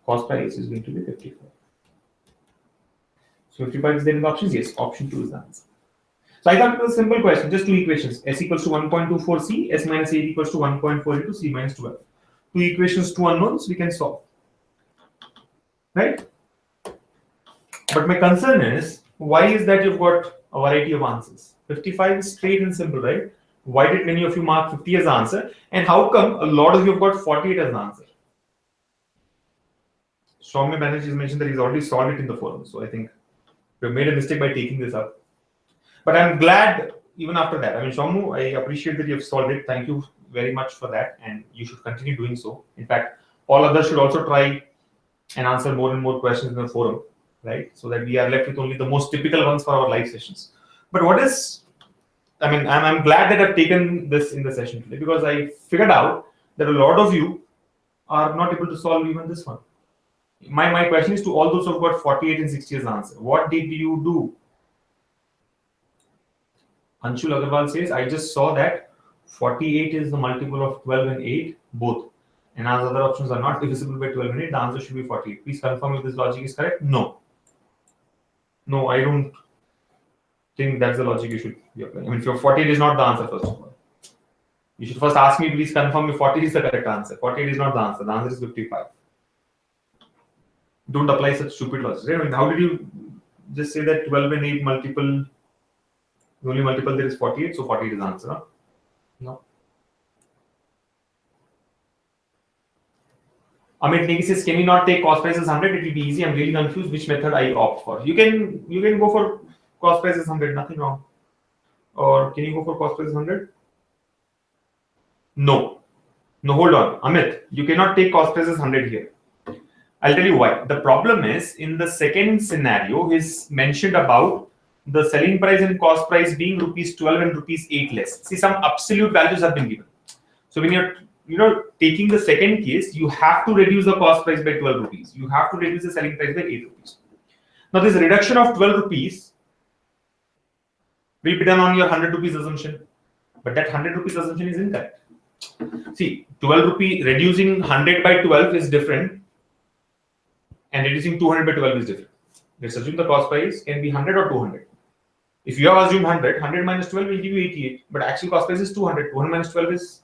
Cost price is going to be 55. So 55 is there in the options? Yes, option 2 is the answer. So I thought it was a simple question, just two equations. S equals to 1.24C, S minus 8 equals to 1.4 into C minus 12. Two equations, two unknowns, we can solve. Right? But my concern is, Why is that you've got a variety of answers? 55 is straight and simple, right? Why did many of you mark 50 as the answer? And how come a lot of you have got 48 as the answer? Soumya Banerjee has mentioned that he's already solved it in the forum. So I think we've made a mistake by taking this up. But I'm glad even after that. I mean, Shaumu, I appreciate that you have solved it. Thank you very much for that. And you should continue doing so. In fact, all others should also try and answer more and more questions in the forum, right? So that we are left with only the most typical ones for our live sessions. But what is, I mean, I'm glad that I've taken this in the session today because I figured out that a lot of you are not able to solve even this one. My question is to all those who have got 48 and 60 as the answer. What did you do? Anshul Agarwal says, I just saw that 48 is the multiple of 12 and 8, both. And as other options are not divisible by 12 and 8, the answer should be 48. Please confirm if this logic is correct. No. No, I don't think that's the logic you should be applying. I mean, if your 48 is not the answer, first of all. You should first ask me, please confirm if 48 is the correct answer. 48 is not the answer. The answer is 55. Don't apply such stupid logic. Right? I mean, how did you just say that 12 and 8 multiple, the only multiple there is 48, so 48 is the answer? Huh? No. Amit Negi says, can we not take cost price as 100? It will be easy. I'm really confused which method I opt for. You can go for cost price as 100, nothing wrong. Or can you go for cost price as 100? No. No, hold on. Amit, you cannot take cost price as 100 here. I'll tell you why. The problem is in the second scenario, he's mentioned about the selling price and cost price being rupees 12 and rupees 8 less. See, some absolute values have been given. So when you're taking the second case, you have to reduce the cost price by 12 rupees. You have to reduce the selling price by 8 rupees. Now this reduction of 12 rupees will be done on your 100 rupees assumption. But that 100 rupees assumption is incorrect. See, 12 rupee reducing 100 by 12 is different and reducing 200 by 12 is different. Let's assume the cost price can be 100 or 200. If you have assumed 100, 100 minus 12 will give you 88. But actual cost price is 200. 200 minus 12 is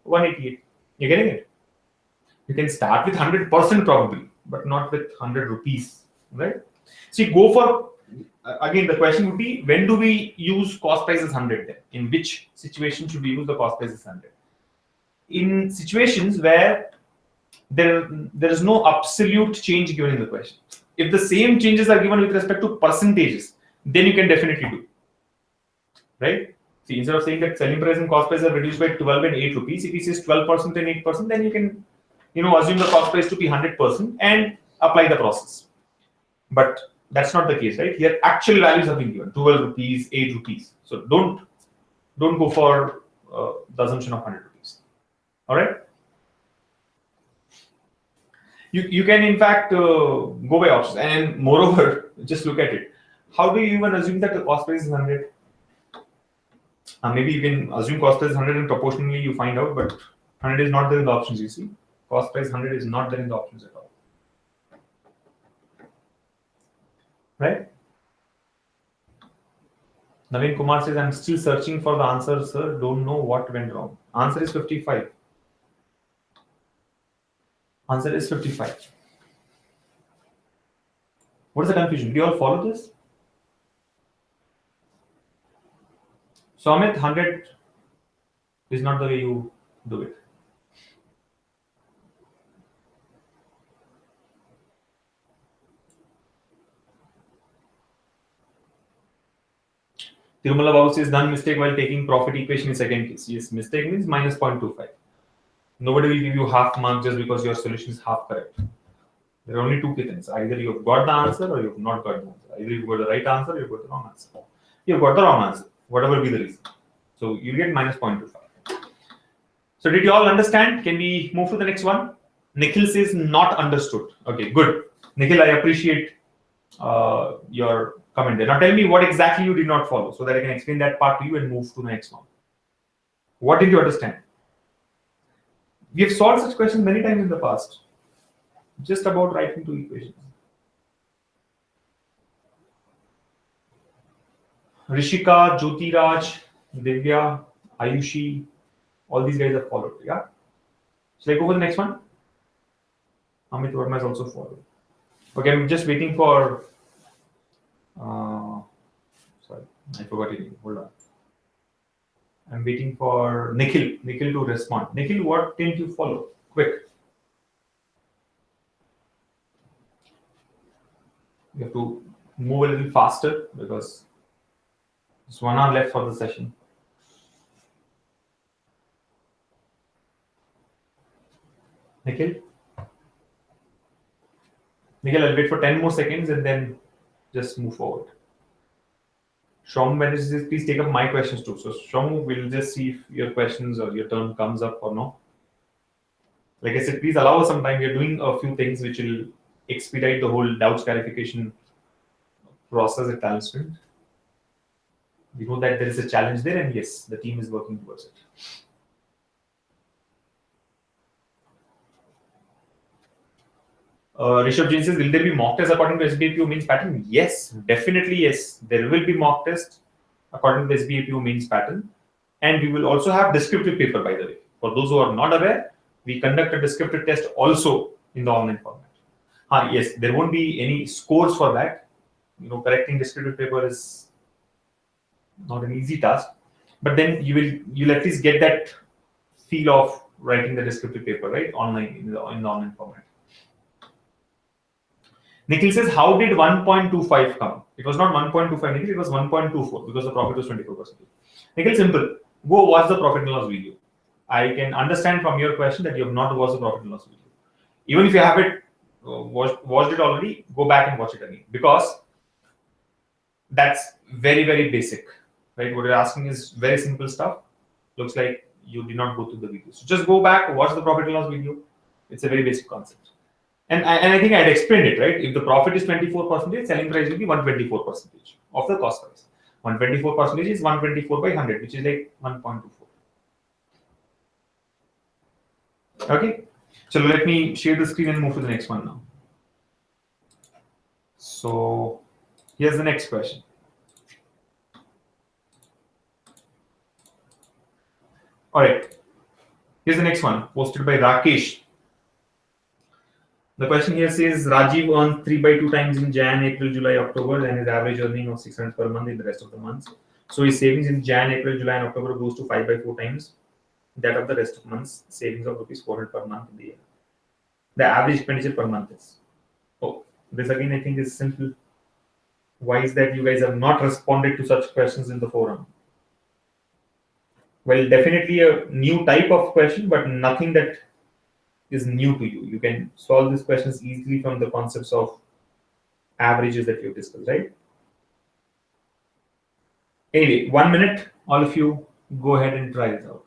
188. You're getting it? You can start with 100% probably, but not with 100 rupees, right? So you go for, again, the question would be, when do we use cost price as 100 then? In which situation should we use the cost price as 100? In situations where there is no absolute change given in the question. If the same changes are given with respect to percentages, then you can definitely do, right? See, instead of saying that selling price and cost price are reduced by 12 and 8 rupees, if he says 12% and 8%, then you can, assume the cost price to be 100% and apply the process. But that's not the case, right? Here, actual values have been given: 12 rupees, 8 rupees. So don't go for the assumption of 100 rupees. All right. You can in fact go by options, and moreover, just look at it. How do you even assume that the cost price is 100? Maybe you can assume cost price is 100 and proportionally you find out, but 100 is not there in the options. You see, cost price 100 is not there in the options at all, right? Naveen Kumar says, I'm still searching for the answer, sir. Don't know what went wrong. Answer is 55. Answer is 55. What is the confusion? Do you all follow this? So, Amit, 100 is not the way you do it. Tirumala Babu says, done mistake while taking profit equation in second case. Yes, mistake means minus 0.25. Nobody will give you half mark just because your solution is half correct. There are only two things. Either you've got the answer or you've not got the answer. Either you've got the right answer or you've got the wrong answer. You've got the wrong answer, whatever be the reason. So you get minus 0.25. So did you all understand? Can we move to the next one? Nikhil says not understood. Okay, good. Nikhil, I appreciate your comment there. Now tell me what exactly you did not follow so that I can explain that part to you and move to the next one. What did you understand? We have solved such questions many times in the past. Just about writing two equations. Rishika, Jyotiraj, Divya, Ayushi, all these guys have followed. Yeah. Shall I go for the next one? Amit Verma has also followed. Okay, I'm just waiting for I forgot your name. Hold on. I'm waiting for Nikhil. Nikhil to respond. Nikhil, what didn't you follow? Quick. You have to move a little faster because there's 1 hour left for the session. Nikhil? Nikhil, I'll wait for 10 more seconds and then just move forward. Shom, when it says, please take up my questions too. So Shom, we'll just see if your questions or your turn comes up or no. Like I said, please allow us some time. We're doing a few things which will expedite the whole doubts clarification process at Talent. We know that there is a challenge there, and yes, the team is working towards it. Rishabh Jain says, will there be mock test according to SBAPO means pattern? Yes, definitely yes. There will be mock test according to the SBAPO means pattern. And we will also have descriptive paper, by the way. For those who are not aware, we conduct a descriptive test also in the online format. Yes, there won't be any scores for that. Correcting descriptive paper is not an easy task. But then you'll at least get that feel of writing the descriptive paper, right? Online in the online format. Nikhil says, how did 1.25 come? It was not 1.25, Nikhil, it was 1.24 because the profit was 24%. Nikhil, simple. Go watch the profit and loss video. I can understand from your question that you have not watched the profit and loss video. Even if you have it watched it already, go back and watch it again because that's very, very basic, right? What you're asking is very simple stuff. Looks like you did not go through the video. So just go back, watch the profit and loss video. It's a very basic concept. And I think I had explained it, right? If the profit is 24%, selling price will be 124% of the cost price. 124% is 124 by 100, which is like 1.24. Okay. So let me share the screen and move to the next one now. So here's the next question. All right. Here's the next one posted by Rakesh. The question here says Rajiv earned 3/2 times in Jan, April, July, October, and his average earning of 600 per month in the rest of the months. So his savings in Jan, April, July, and October goes to 5/4 times that of the rest of months, savings of rupees 400 per month in the year. The average expenditure per month is. Oh, this again I think is simple. Why is that you guys have not responded to such questions in the forum? Well, definitely a new type of question, but nothing that is new to you. You can solve these questions easily from the concepts of averages that we've discussed, right? Anyway, 1 minute, all of you go ahead and try this out.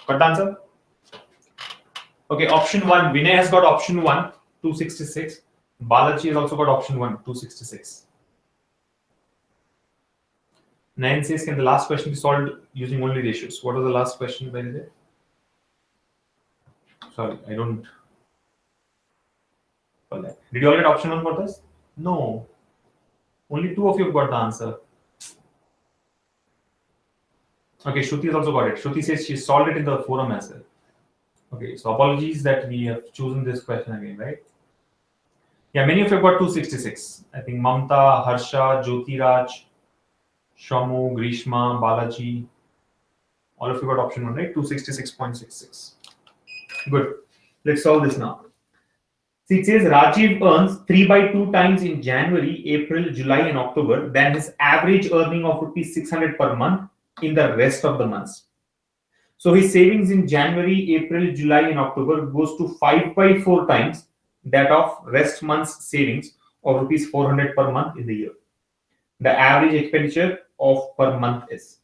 Got the answer? Okay, option 1. Vinay has got option 1, 266. Balaji has also got option 1, 266. Nayan says, can the last question be solved using only ratios? What was the last question, by the way? Sorry, I don't. Did you all get option 1 for this? No. Only two of you have got the answer. Okay, Shruti has also got it. Shruti says she solved it in the forum as well. Okay, so apologies that we have chosen this question again, right? Yeah, many of you have got 266. I think Mamta, Harsha, Jyotiraj, Shamu, Grishma, Balaji. All of you got option 1, right? 266.66. Good. Let's solve this now. See, it says Rajiv earns 3 by 2 times in January, April, July, and October than his average earning of rupees 600 per month in the rest of the months. So his savings in January, April, July, and October goes to 5 by 4 times that of rest month's savings of rupees 400 per month in the year. The average expenditure of per month is.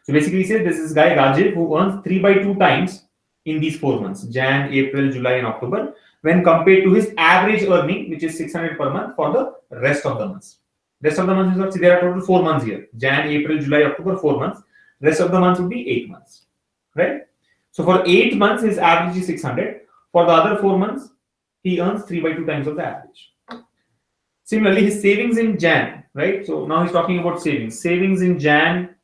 So basically, say this is guy Rajiv who earns 3 by 2 times in these 4 months, Jan, April, July, and October, when compared to his average earning, which is 600 per month for the rest of the months. Rest of the months is what? See, there are total 4 months here. Jan, April, July, October, 4 months. Rest of the months would be 8 months, right? So for 8 months, his average is 600. For the other 4 months, he earns 3 by 2 times of the average. Similarly, his savings in Jan, right? So now he's talking about savings. Savings in Jan,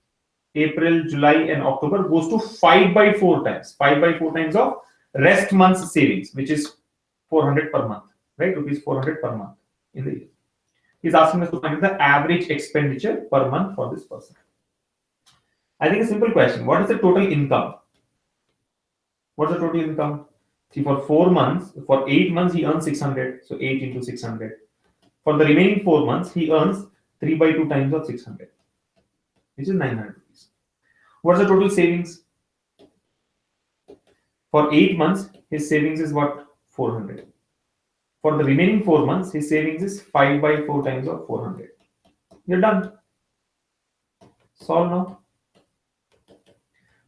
April, July, and October goes to 5 by 4 times. 5 by 4 times of rest month's savings, which is 400 per month, right? Rupees 400 per month in the year. He's asking us to find the average expenditure per month for this person. I think a simple question. What is the total income? What's the total income? See, for 4 months, for 8 months, he earns 600. So 8 into 600. For the remaining 4 months, he earns 3 by 2 times of 600, which is 900 rupees. What's the total savings? For 8 months, his savings is what? 400. For the remaining 4 months, his savings is 5 by 4 times of 400. You're done. Solve now.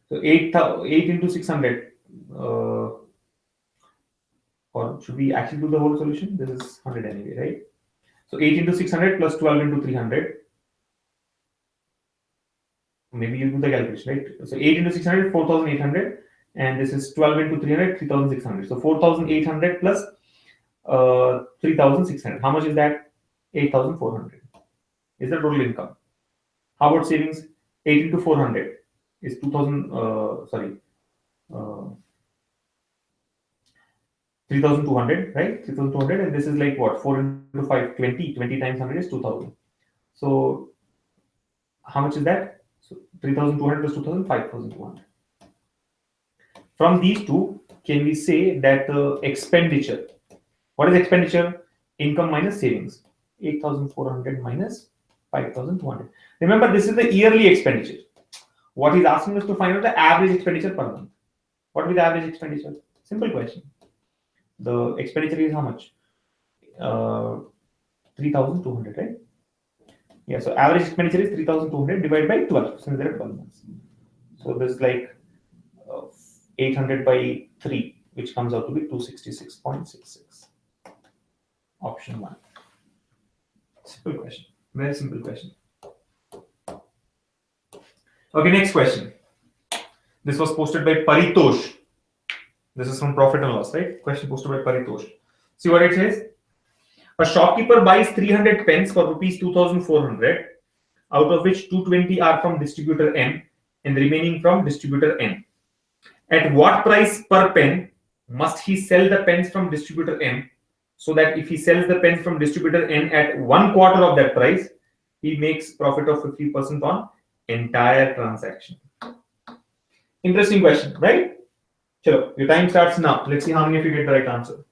So 8 into 600. Or should we actually do the whole solution? This is 100 anyway, right? So 8 into 600 plus 12 into 300. Maybe you do the calculation, right? So 8 into 600, 4,800. And this is 12 into 300, 3,600. So 4,800 plus 3,600. How much is that? 8,400 is the total income. How about savings? 8 into 400 is 2,000. 3,200, right? 3,200, and this is like what? 4 into 5, 20. 20 times 100 is 2,000. So how much is that? So 3,200 plus 2,000, 5,200. From these two, can we say that the expenditure, what is expenditure? Income minus savings. 8,400 minus 5,200. Remember, this is the yearly expenditure. What he's asking us to find out the average expenditure per month. What will be the average expenditure? Simple question. The expenditure is how much? 3,200, right? Yeah, so average expenditure is 3,200 divided by 12, since there are 12 months. So this is like 800 by 3, which comes out to be 266.66. Option 1. Simple question. Very simple question. Okay, next question. This was posted by Paritosh. This is from Profit and Loss, right? Question posted by Paritosh. See what it says? A shopkeeper buys 300 pens for rupees 2,400, out of which 220 are from distributor M and the remaining from distributor N. At what price per pen must he sell the pens from distributor M, so that if he sells the pens from distributor N at 1/4 of that price, he makes profit of 50% on entire transaction? Interesting question, right? Chalo, your time starts now. Let's see how many of you get the right answer.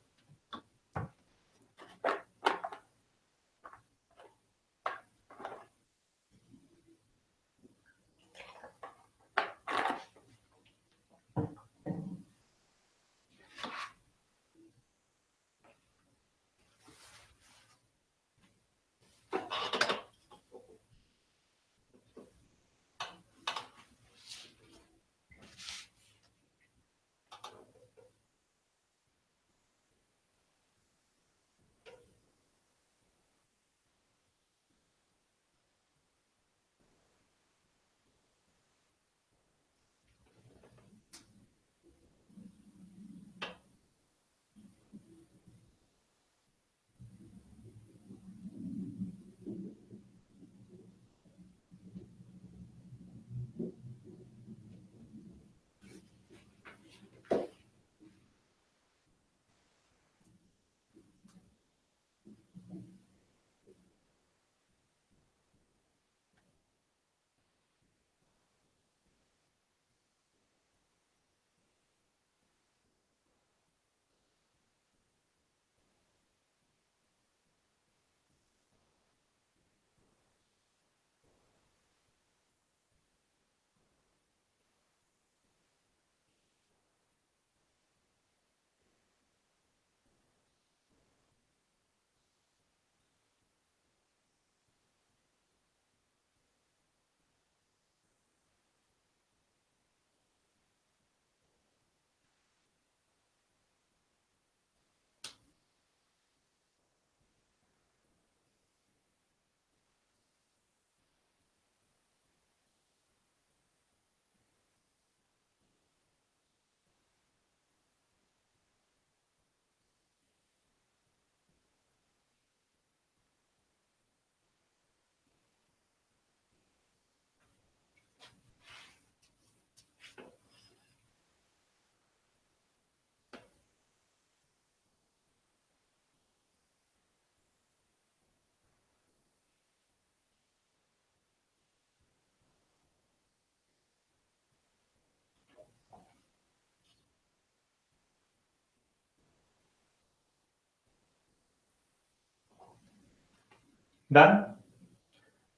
Done.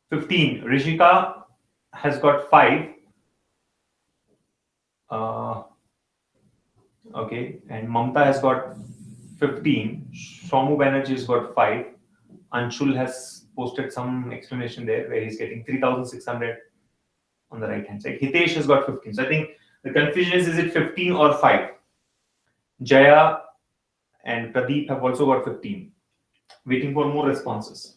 15. Rishika has got 5. Okay, and Mamta has got 15. Somu Banerjee has got 5. Anshul has posted some explanation there where he's getting 3,600 on the right hand side. Hitesh has got 15. So I think the confusion is it 15 or 5? Jaya and Pradeep have also got 15. Waiting for more responses.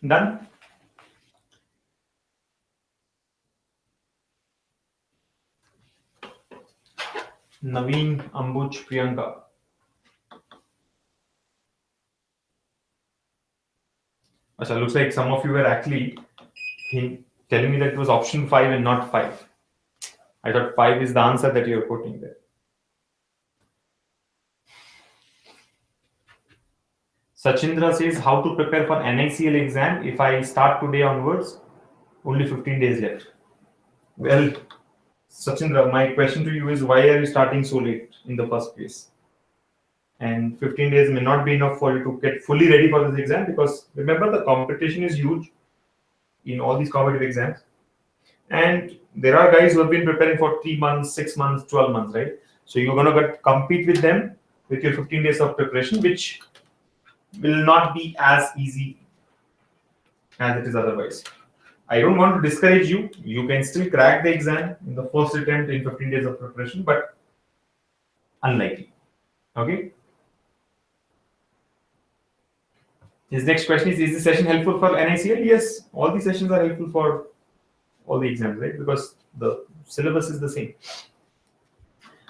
Done? Naveen, Ambuj, Priyanka. Achha, looks like some of you were actually telling me that it was option 5 and not 5. I thought 5 is the answer that you're quoting there. Sachindra says, how to prepare for NICL exam if I start today onwards? Only 15 days left. Well, Sachindra, my question to you is why are you starting so late in the first place? And 15 days may not be enough for you to get fully ready for this exam because remember the competition is huge in all these competitive exams. And there are guys who have been preparing for 3 months, 6 months, 12 months, right? So you're going to compete with them with your 15 days of preparation, which will not be as easy as it is otherwise. I don't want to discourage you. You can still crack the exam in the first attempt in 15 days of preparation, but unlikely. Okay. His next question is the session helpful for NICL? Yes, all the sessions are helpful for all the exams, right? Because the syllabus is the same.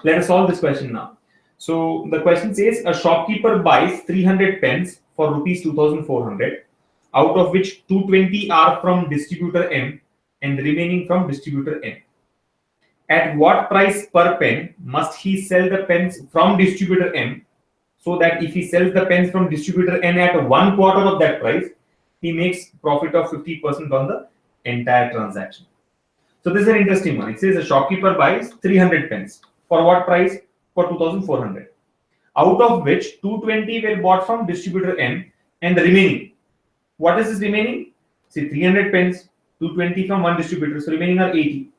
Let us solve this question now. So the question says a shopkeeper buys 300 pens for rupees 2,400, out of which 220 are from distributor M and the remaining from distributor N. At what price per pen must he sell the pens from distributor M so that if he sells the pens from distributor N at 1/4 of that price, he makes profit of 50% on the entire transaction? So this is an interesting one. It says a shopkeeper buys 300 pens. For what price? For 2,400. Out of which 220 were bought from distributor M and the remaining. What is this remaining? See, 300 pens, 220 from one distributor, so remaining are 80.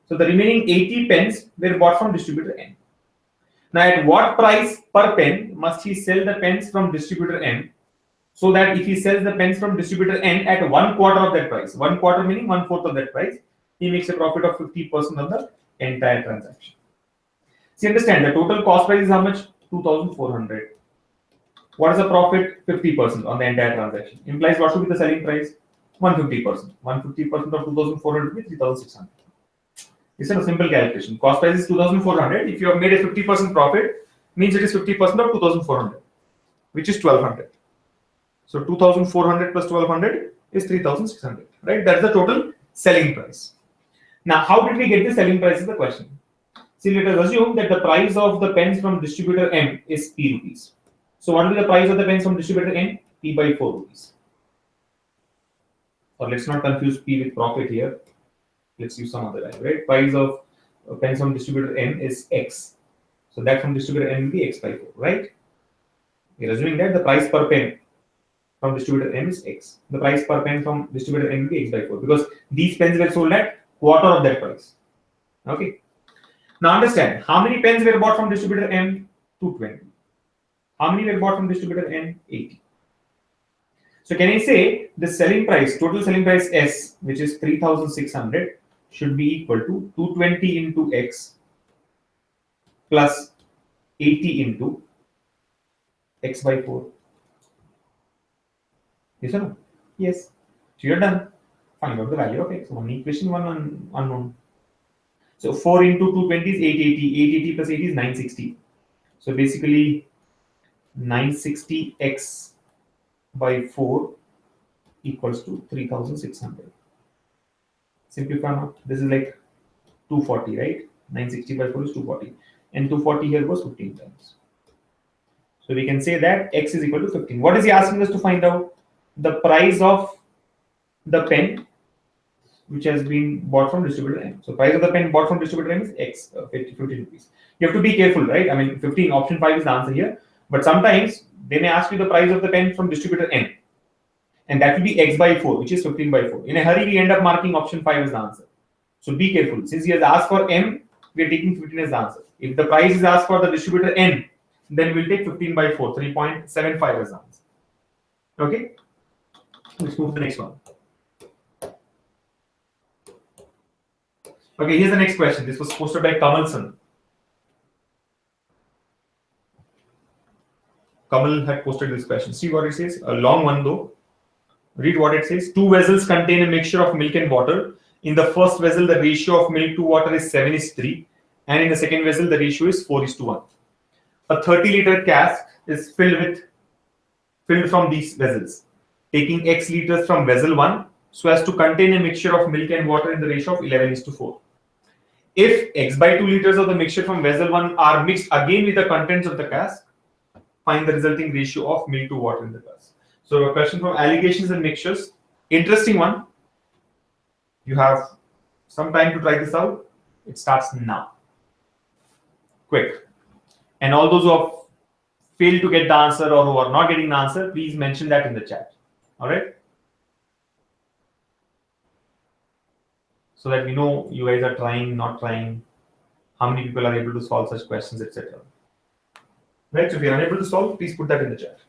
So the remaining 80 pens were bought from distributor N. Now at what price per pen must he sell the pens from distributor M so that if he sells the pens from distributor N at 1/4 of that price, 1/4 meaning 1/4 of that price, he makes a profit of 50% on the entire transaction. See, understand the total cost price is how much? 2,400. What is the profit? 50% on the entire transaction. Implies what should be the selling price? 150%. 150% of 2,400 will be 3,600. It's a simple calculation. Cost price is 2,400. If you have made a 50% profit, means it is 50% of 2,400, which is 1,200. So 2,400 plus 1,200 is 3,600. Right? That's the total selling price. Now, how did we get the selling price is the question. See, let us assume that the price of the pens from distributor M is P rupees. So what will be the price of the pens from distributor N? P by 4 rupees. or let's not confuse P with profit here. Let's use some other value, right? Price of pens from distributor N is X. So that from distributor N will be X by 4, right? We're assuming that the price per pen from distributor M is X. The price per pen from distributor N will be X by 4 because these pens were sold at quarter of that price. Okay. Now understand, how many pens were bought from distributor M? 220. How many were bought from distributor N? 80. So can I say the selling price, total selling price S, which is 3,600, should be equal to 220 into X plus 80 into X by 4. Yes or no? Yes. So you're done. Find out the value of X. One equation, one unknown. So 4 into 220 is 880. 880 plus 80 is 960. So basically 960X by 4 equals to 3,600. Simplify now. This is like 240, right? 960 by 4 is 240. And 240 here goes 15 times. So we can say that X is equal to 15. What is he asking us to find out? The price of the pen which has been bought from distributor M. So price of the pen bought from distributor M is X, 50 rupees. You have to be careful, right? I mean, 15, option 5 is the answer here. But sometimes they may ask you the price of the pen from distributor N. And that will be X by 4, which is 15 by 4. In a hurry, we end up marking option 5 as the answer. So be careful. Since he has asked for M, we are taking 15 as the answer. If the price is asked for the distributor N, then we'll take 15 by 4, 3.75 as the answer. Okay? Let's move to the next one. Okay, here's the next question. This was posted by Kamalson. Kamal had posted this question. See what it says? A long one though. Read what it says. 2 vessels contain a mixture of milk and water. In the first vessel, the ratio of milk to water is 7:3. And in the second vessel, the ratio is 4:1. A 30-liter cask is filled from these vessels, taking X liters from vessel 1 so as to contain a mixture of milk and water in the ratio of 11:4. If X by 2 liters of the mixture from vessel 1 are mixed again with the contents of the cask, find the resulting ratio of milk to water in the cask. So a question from alligations and mixtures. Interesting one. You have some time to try this out. It starts now. Quick. And all those who have failed to get the answer or who are not getting the answer, please mention that in the chat. All right? So that we know you guys are trying, not trying, how many people are able to solve such questions, etc. Right? So if you're unable to solve, please put that in the chat.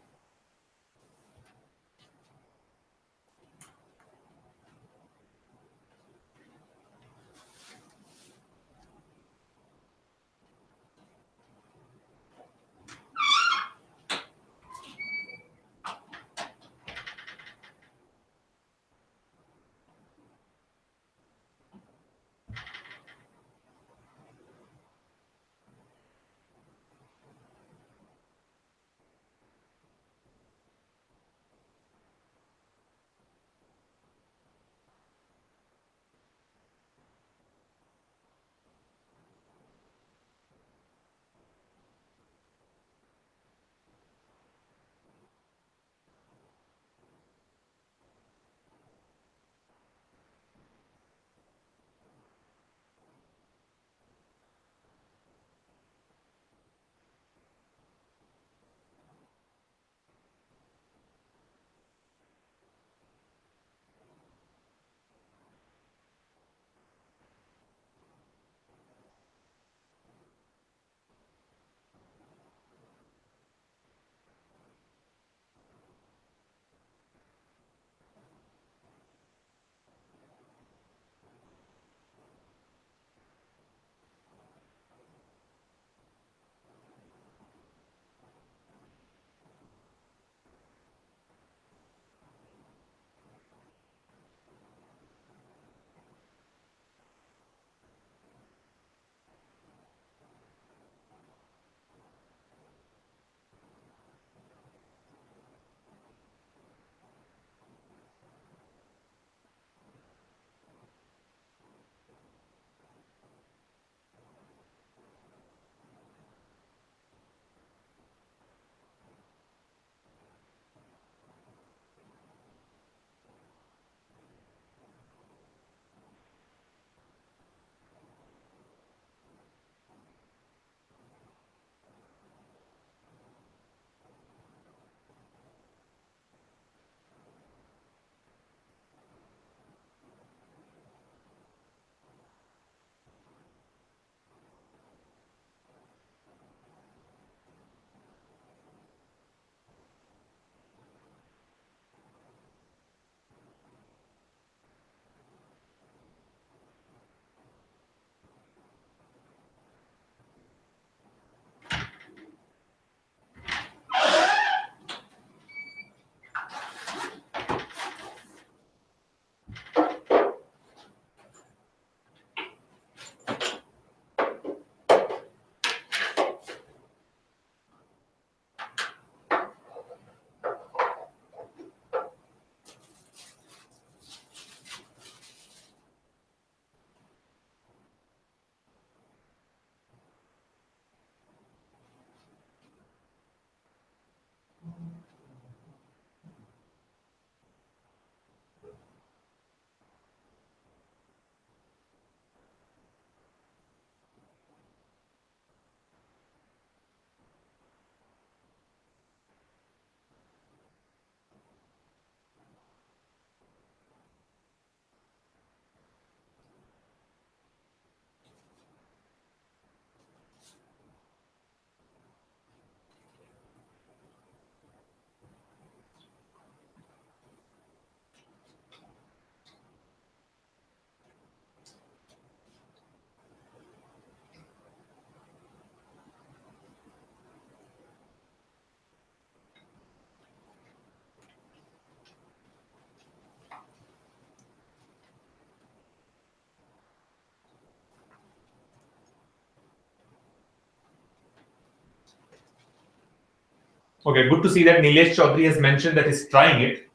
Okay, good to see that Nilesh Chaudhary has mentioned that he's trying it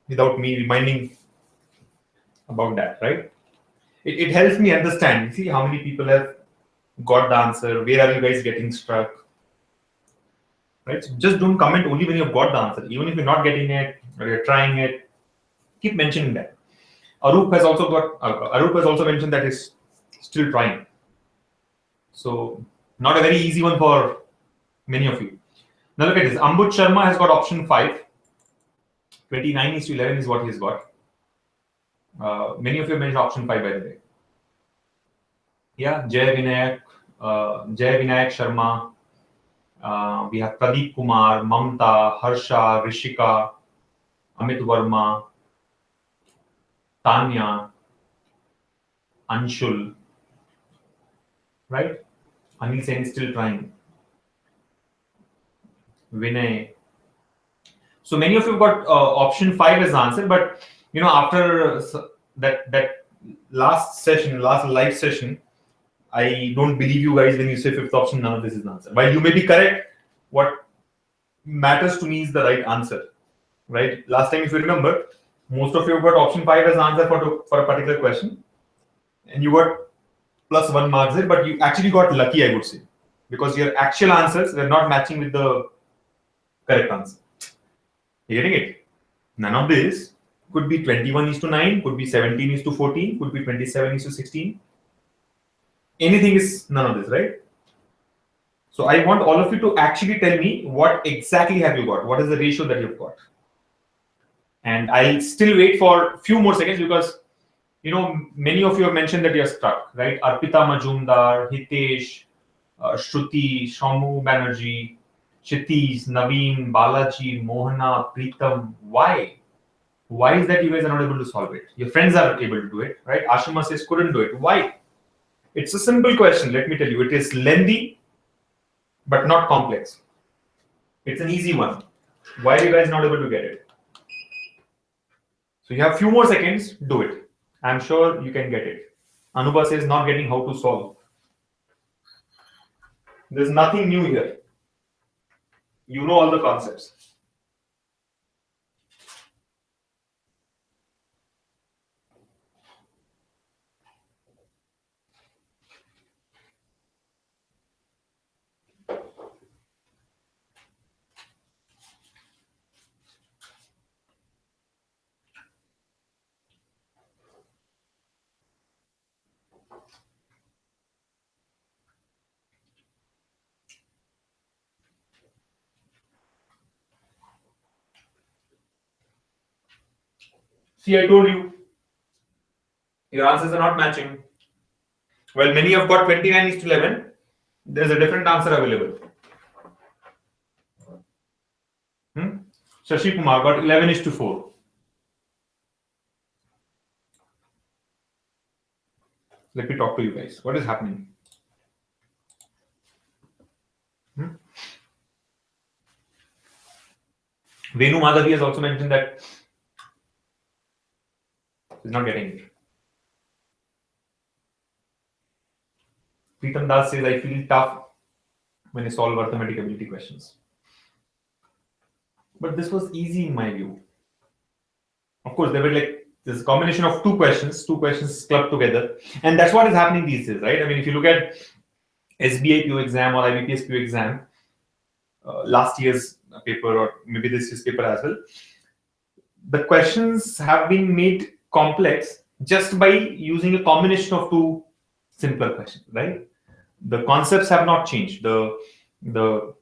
without me reminding about that, right? It helps me understand. See how many people have got the answer. Where are you guys getting stuck? Right? So just don't comment only when you've got the answer. Even if you're not getting it or you're trying it, keep mentioning that. Arup has also mentioned that he's still trying. So not a very easy one for many of you. Now look at this. Ambud Sharma has got option 5. 29:11 is what he's got. Many of you mentioned option 5 by the way. Yeah, Jay Vinayak Sharma. We have Pradeep Kumar, Mamta, Harsha, Rishika, Amit Verma, Tanya, Anshul, right? Anil Sen is still trying. Vinay. So many of you got option 5 as the answer, but after that last live session, I don't believe you guys when you say 5th option. None of this is the answer. While you may be correct, what matters to me is the right answer, right? Last time, if you remember, most of you got option 5 as the answer for a particular question, and you got +1 marks there, but you actually got lucky, I would say, because your actual answers were not matching with the correct answer. You getting it? None of this. Could be 21:9, could be 17:14, could be 27:16. Anything is none of this, right? So I want all of you to actually tell me what exactly have you got? What is the ratio that you've got? And I'll still wait for a few more seconds because many of you have mentioned that you're stuck, right? Arpita Majumdar, Hitesh, Shruti, Shamu Banerjee, Kshitiz, Naveen, Balaji, Mohana, Preetam. Why? Why is that you guys are not able to solve it? Your friends are able to do it, right? Ashima says couldn't do it. Why? It's a simple question. Let me tell you. It is lengthy, but not complex. It's an easy one. Why are you guys not able to get it? So you have a few more seconds. Do it. I'm sure you can get it. Anubha says not getting how to solve. There's nothing new here. You know all the concepts. See, I told you. Your answers are not matching. Well, many have got 29:11. There's a different answer available. Shashi Kumar got 11:4. Let me talk to you guys. What is happening? Venu Madhavi has also mentioned that he's not getting it. Preetam Das says, I feel tough when I solve arithmetic ability questions. But this was easy in my view. Of course, there were there's a combination of two questions clubbed together. And that's what is happening these days, right? I mean, if you look at SBI PO exam or IBPS PO exam, last year's paper or maybe this year's paper as well, the questions have been made complex just by using a combination of two simpler questions, right? The concepts have not changed. The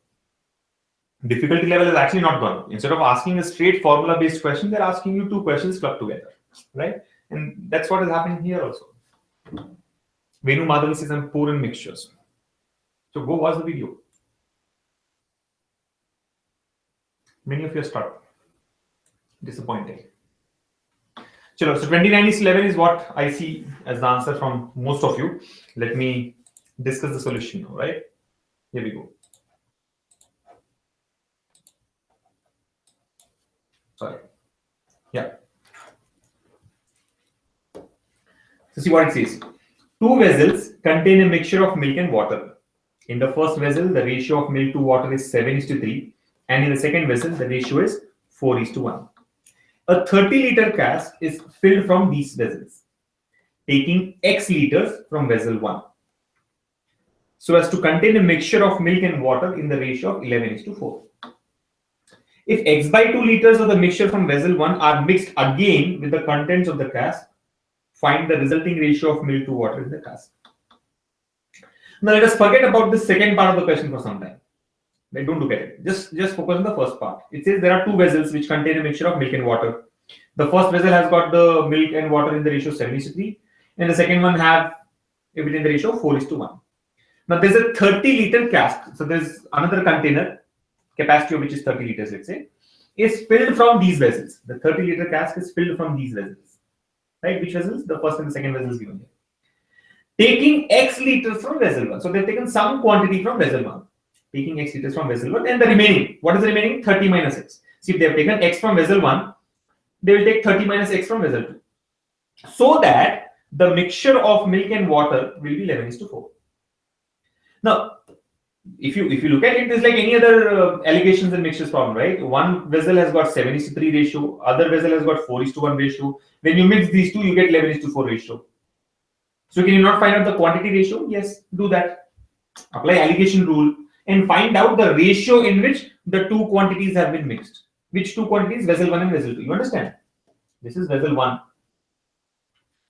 difficulty level has actually not gone up. Instead of asking a straight formula-based question, they're asking you two questions clubbed together, right? And that's what is happening here also. Venu Madhavi says, I'm poor in mixtures. So go watch the video. Many of you are stuck. Disappointing. So 29:11 is what I see as the answer from most of you. Let me discuss the solution now, right? Here we go. Sorry. Yeah. So see what it says. Two vessels contain a mixture of milk and water. In the first vessel, the ratio of milk to water is 7:3, and in the second vessel, the ratio is 4:1. A 30-liter cask is filled from these vessels, taking X liters from vessel 1, so as to contain a mixture of milk and water in the ratio of 11:4. If X by 2 liters of the mixture from vessel 1 are mixed again with the contents of the cask, find the resulting ratio of milk to water in the cask. Now let us forget about the second part of the question for some time. Don't look at it. Just focus on the first part. It says there are two vessels which contain a mixture of milk and water. The first vessel has got the milk and water in the ratio 7:3, and the second one have it in the ratio 4:1. Now there's a 30-liter cask. So there's another container, capacity of which is 30 liters, let's say, is filled from these vessels. The 30-liter cask is filled from these vessels. Right? Which vessels? The first and the second vessels given here. Taking X liters from vessel 1. So they've taken some quantity from vessel 1. Taking X liters from vessel 1, and the remaining, what is the remaining? 30 minus X. See, if they have taken X from vessel 1, they will take 30 minus X from vessel 2. So that the mixture of milk and water will be 11:4. Now, if you look at it, it's like any other allocations and mixtures problem, right? One vessel has got 7:3 ratio, other vessel has got 4:1 ratio. When you mix these two, you get 11:4 ratio. So can you not find out the quantity ratio? Yes, do that. Apply allocation rule and find out the ratio in which the two quantities have been mixed. Which two quantities? Vessel 1 and vessel 2. You understand? This is vessel 1.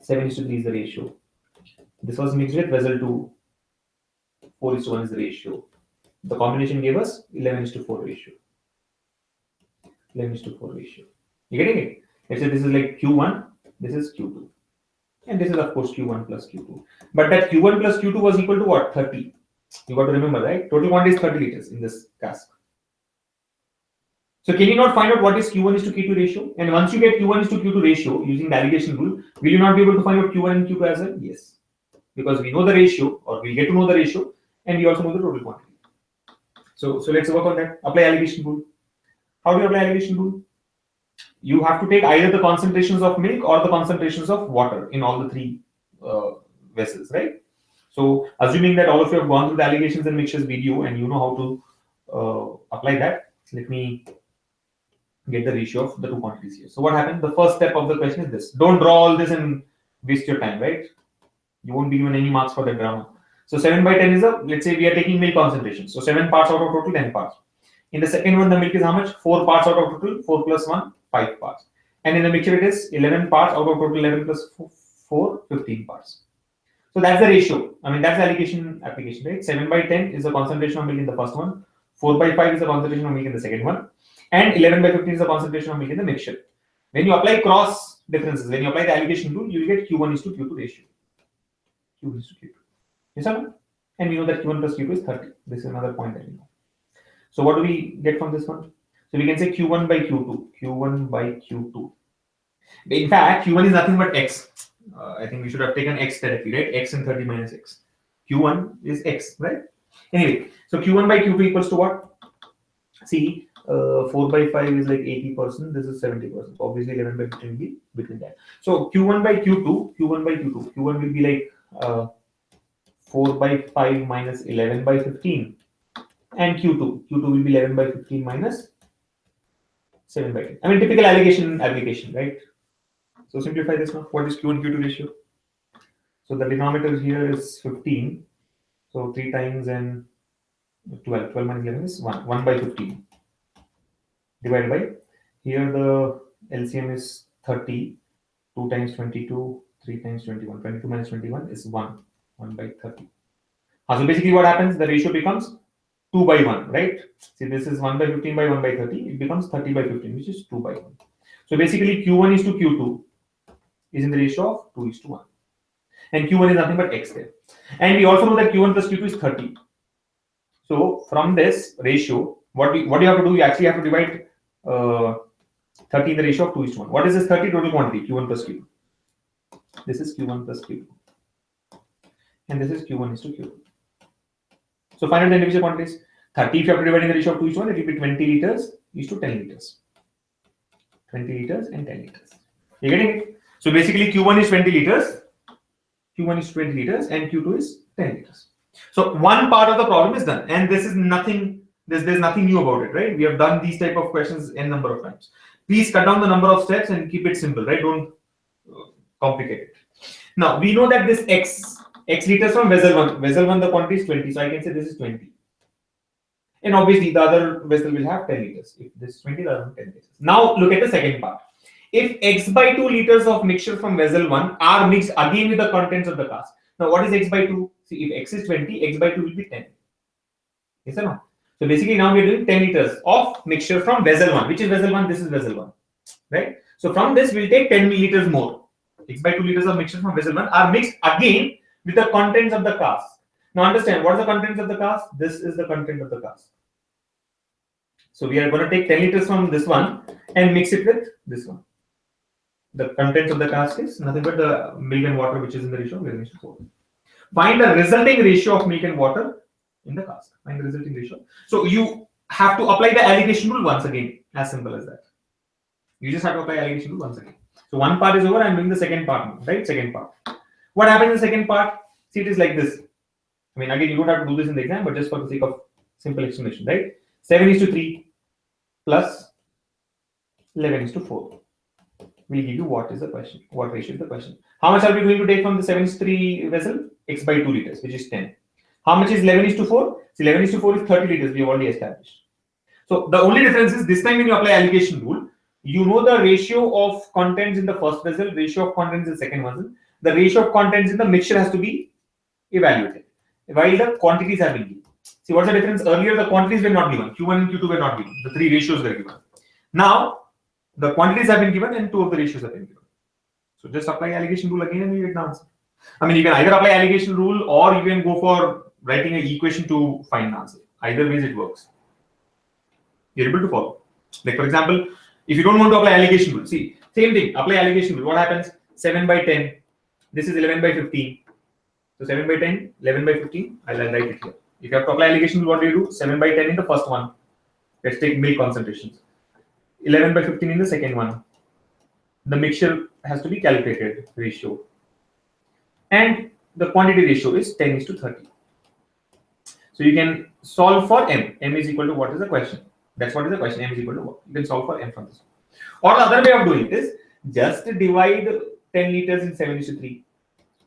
7:3 is the ratio. This was mixed with vessel 2. 4:1 is the ratio. The combination gave us 11:4 ratio. 11:4 ratio. You getting it? Let's say this is like Q1, this is Q2. And this is of course Q1 plus Q2. But that Q1 plus Q2 was equal to what? 30. You got to remember, right? Total quantity is 30 liters in this cask. So can you not find out what is Q1 is to Q2 ratio? And once you get Q1 is to Q2 ratio using the allocation rule, will you not be able to find out Q1 and Q2 as well? Yes. Because we know the ratio, or we get to know the ratio, and we also know the total quantity. So let's work on that. Apply allocation rule. How do you apply allocation rule? You have to take either the concentrations of milk or the concentrations of water in all the three vessels, right? So assuming that all of you have gone through the allocations and mixtures video and you know how to apply that, let me get the ratio of the two quantities here. So what happened? The first step of the question is this. Don't draw all this and waste your time, right? You won't be given any marks for that drama. So 7/10 is let's say we are taking milk concentration. So 7 parts out of total, 10 parts. In the second one, the milk is how much? 4 parts out of total, 4 plus 1, 5 parts. And in the mixture, it is 11 parts out of total, 11 plus 4, 15 parts. So that's the ratio. I mean, that's the application, right? 7/10 is the concentration of milk in the first one. 4/5 is the concentration of milk in the second one. And 11/15 is the concentration of milk in the mixture. When you apply cross differences, when you apply the allocation rule, you will get Q1 is to Q2 ratio. Q is to Q2. Yes or no? And we know that Q1 plus Q2 is 30. This is another point that we know. So what do we get from this one? So we can say Q1 by Q2. Q1 by Q2. In fact, Q1 is nothing but X. I think we should have taken X directly, right? X and 30 minus X. Q1 is X, right? Anyway, so Q1 by Q2 equals to what? See, 4/5 is like 80%. This is 70%. So obviously 11/15 will be between that. So Q1 by Q2. Q1 will be like 4/5 minus 11/15. And Q2 will be 11/15 minus 7/10. I mean, typical allocation application, right? So simplify this now. What is Q1 Q2 ratio? So the denominator here is 15. So 3 times and 12. 12 minus 11 is 1. 1/15. Divided by, here the LCM is 30. 2 times 22. 3 times 21. 22 minus 21 is 1. 1/30. So basically what happens? The ratio becomes 2/1, right? See, this is 1/15 by 1/30. It becomes 30/15, which is 2/1. So basically Q1 is to Q2 is in the ratio of 2:1. And Q1 is nothing but X there. And we also know that Q1 plus Q2 is 30. So from this ratio, what do you have to do? You actually have to divide 30 in the ratio of 2:1. What is this 30? Total quantity, Q1 plus Q2. This is Q1 plus Q2. And this is Q1 is to Q2. So find out the individual quantities. 30, if you have to divide in the ratio of 2:1, it will be 20 liters is to 10 liters. 20 liters and 10 liters. You getting it? So basically Q1 is 20 liters, Q1 is 20 liters and Q2 is 10 liters. So one part of the problem is done, and this is nothing. There's nothing new about it, right? We have done these type of questions n number of times. Please cut down the number of steps and keep it simple, right? Don't complicate it. Now we know that this x liters from vessel 1. Vessel 1, the quantity is 20, so I can say this is 20. And obviously the other vessel will have 10 liters. If this is 20, the other one 10 liters. Now look at the second part. If x by 2 liters of mixture from vessel 1 are mixed again with the contents of the cask. Now what is x by 2? See, if x is 20, x by 2 will be 10. Yes or no? So basically now we are doing 10 liters of mixture from vessel 1. Which is vessel 1? This is vessel 1. Right? So from this we'll take 10 milliliters more. X by 2 liters of mixture from vessel 1 are mixed again with the contents of the cask. Now understand, what are the contents of the cask? This is the content of the cask. So we are going to take 10 liters from this one and mix it with this one. The contents of the cask is nothing but the milk and water, which is in the ratio of 11:4. Find the resulting ratio of milk and water in the cask. Find the resulting ratio. So you have to apply the alligation rule once again. As simple as that. You just have to apply alligation rule once again. So one part is over. I'm doing the second part now, right? Second part. What happens in the second part? See, it is like this. I mean, again, you don't have to do this in the exam, but just for the sake of simple explanation, right? 7:3 plus 11:4 will give you what is the question. What ratio is the question? How much are we going to take from the 7:3 vessel? X by 2 liters, which is 10. How much is 11:4? See, 11:4 is 30 liters. We have already established. So the only difference is this time when you apply alligation rule, you know the ratio of contents in the first vessel, ratio of contents in the second vessel. The ratio of contents in the mixture has to be evaluated, while the quantities have been given. See, what's the difference? Earlier, the quantities were not given. Q1 and Q2 were not given. The three ratios were given. Now, the quantities have been given and two of the ratios have been given. So just apply alligation rule again and you get the answer. I mean, you can either apply alligation rule or you can go for writing an equation to find the answer. Either ways it works. You're able to follow. Like for example, if you don't want to apply alligation rule, see, same thing, apply alligation rule. What happens? 7 by 10. This is 11 by 15. So 7 by 10, 11 by 15. I'll write it here. If you have to apply alligation rule, what do you do? 7 by 10 in the first one. Let's take milk concentrations. 11 by 15 in the second one. The mixture has to be calculated ratio. And the quantity ratio is 10:30. So you can solve for M. M is equal to what is the question? That's what is the question. M is equal to what? You can solve for M from this. Or the other way of doing it is just divide 10 liters in 7:3.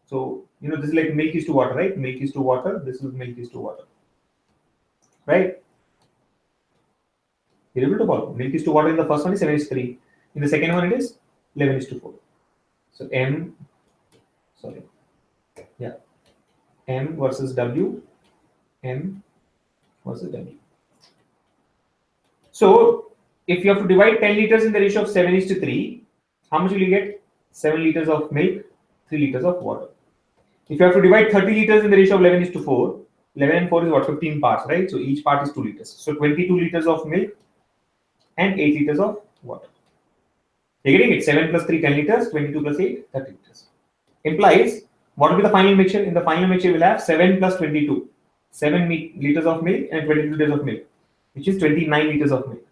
So, you know, this is like milk is to water, right? Milk is to water. This is milk is to water. Right? You're able to follow. Milk is to water in the first one is 7:3. In the second one it is 11:4. So M versus W, M versus W. So if you have to divide 10 liters in the ratio of 7:3, how much will you get? 7 liters of milk, 3 liters of water. If you have to divide 30 liters in the ratio of 11:4, 11 and 4 is what? 15 parts, right? So each part is 2 liters. So 22 liters of milk and 8 liters of water. You're getting it? 7 plus 3, 10 liters, 22 plus 8, 30 liters. Implies, what will be the final mixture? In the final mixture, we'll have 7 plus 22, 7 liters of milk and 22 liters of milk, which is 29 liters of milk.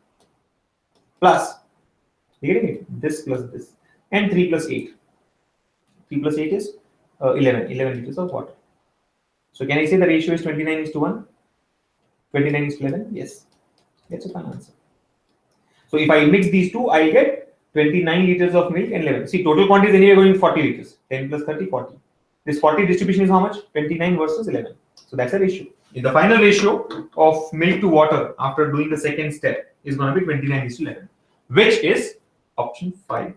Plus, you're getting it? This plus this. And 3 plus 8. 3 plus 8 is 11 liters of water. So can I say the ratio is 29:1? 29:11? Yes. That's a fun answer. So if I mix these two, I get 29 liters of milk and 11. See, total quantity is anyway going 40 liters. 10 plus 30, 40. This 40 distribution is how much? 29 versus 11. So that's a ratio. In the final ratio of milk to water after doing the second step is going to be 29:11, which is option 5.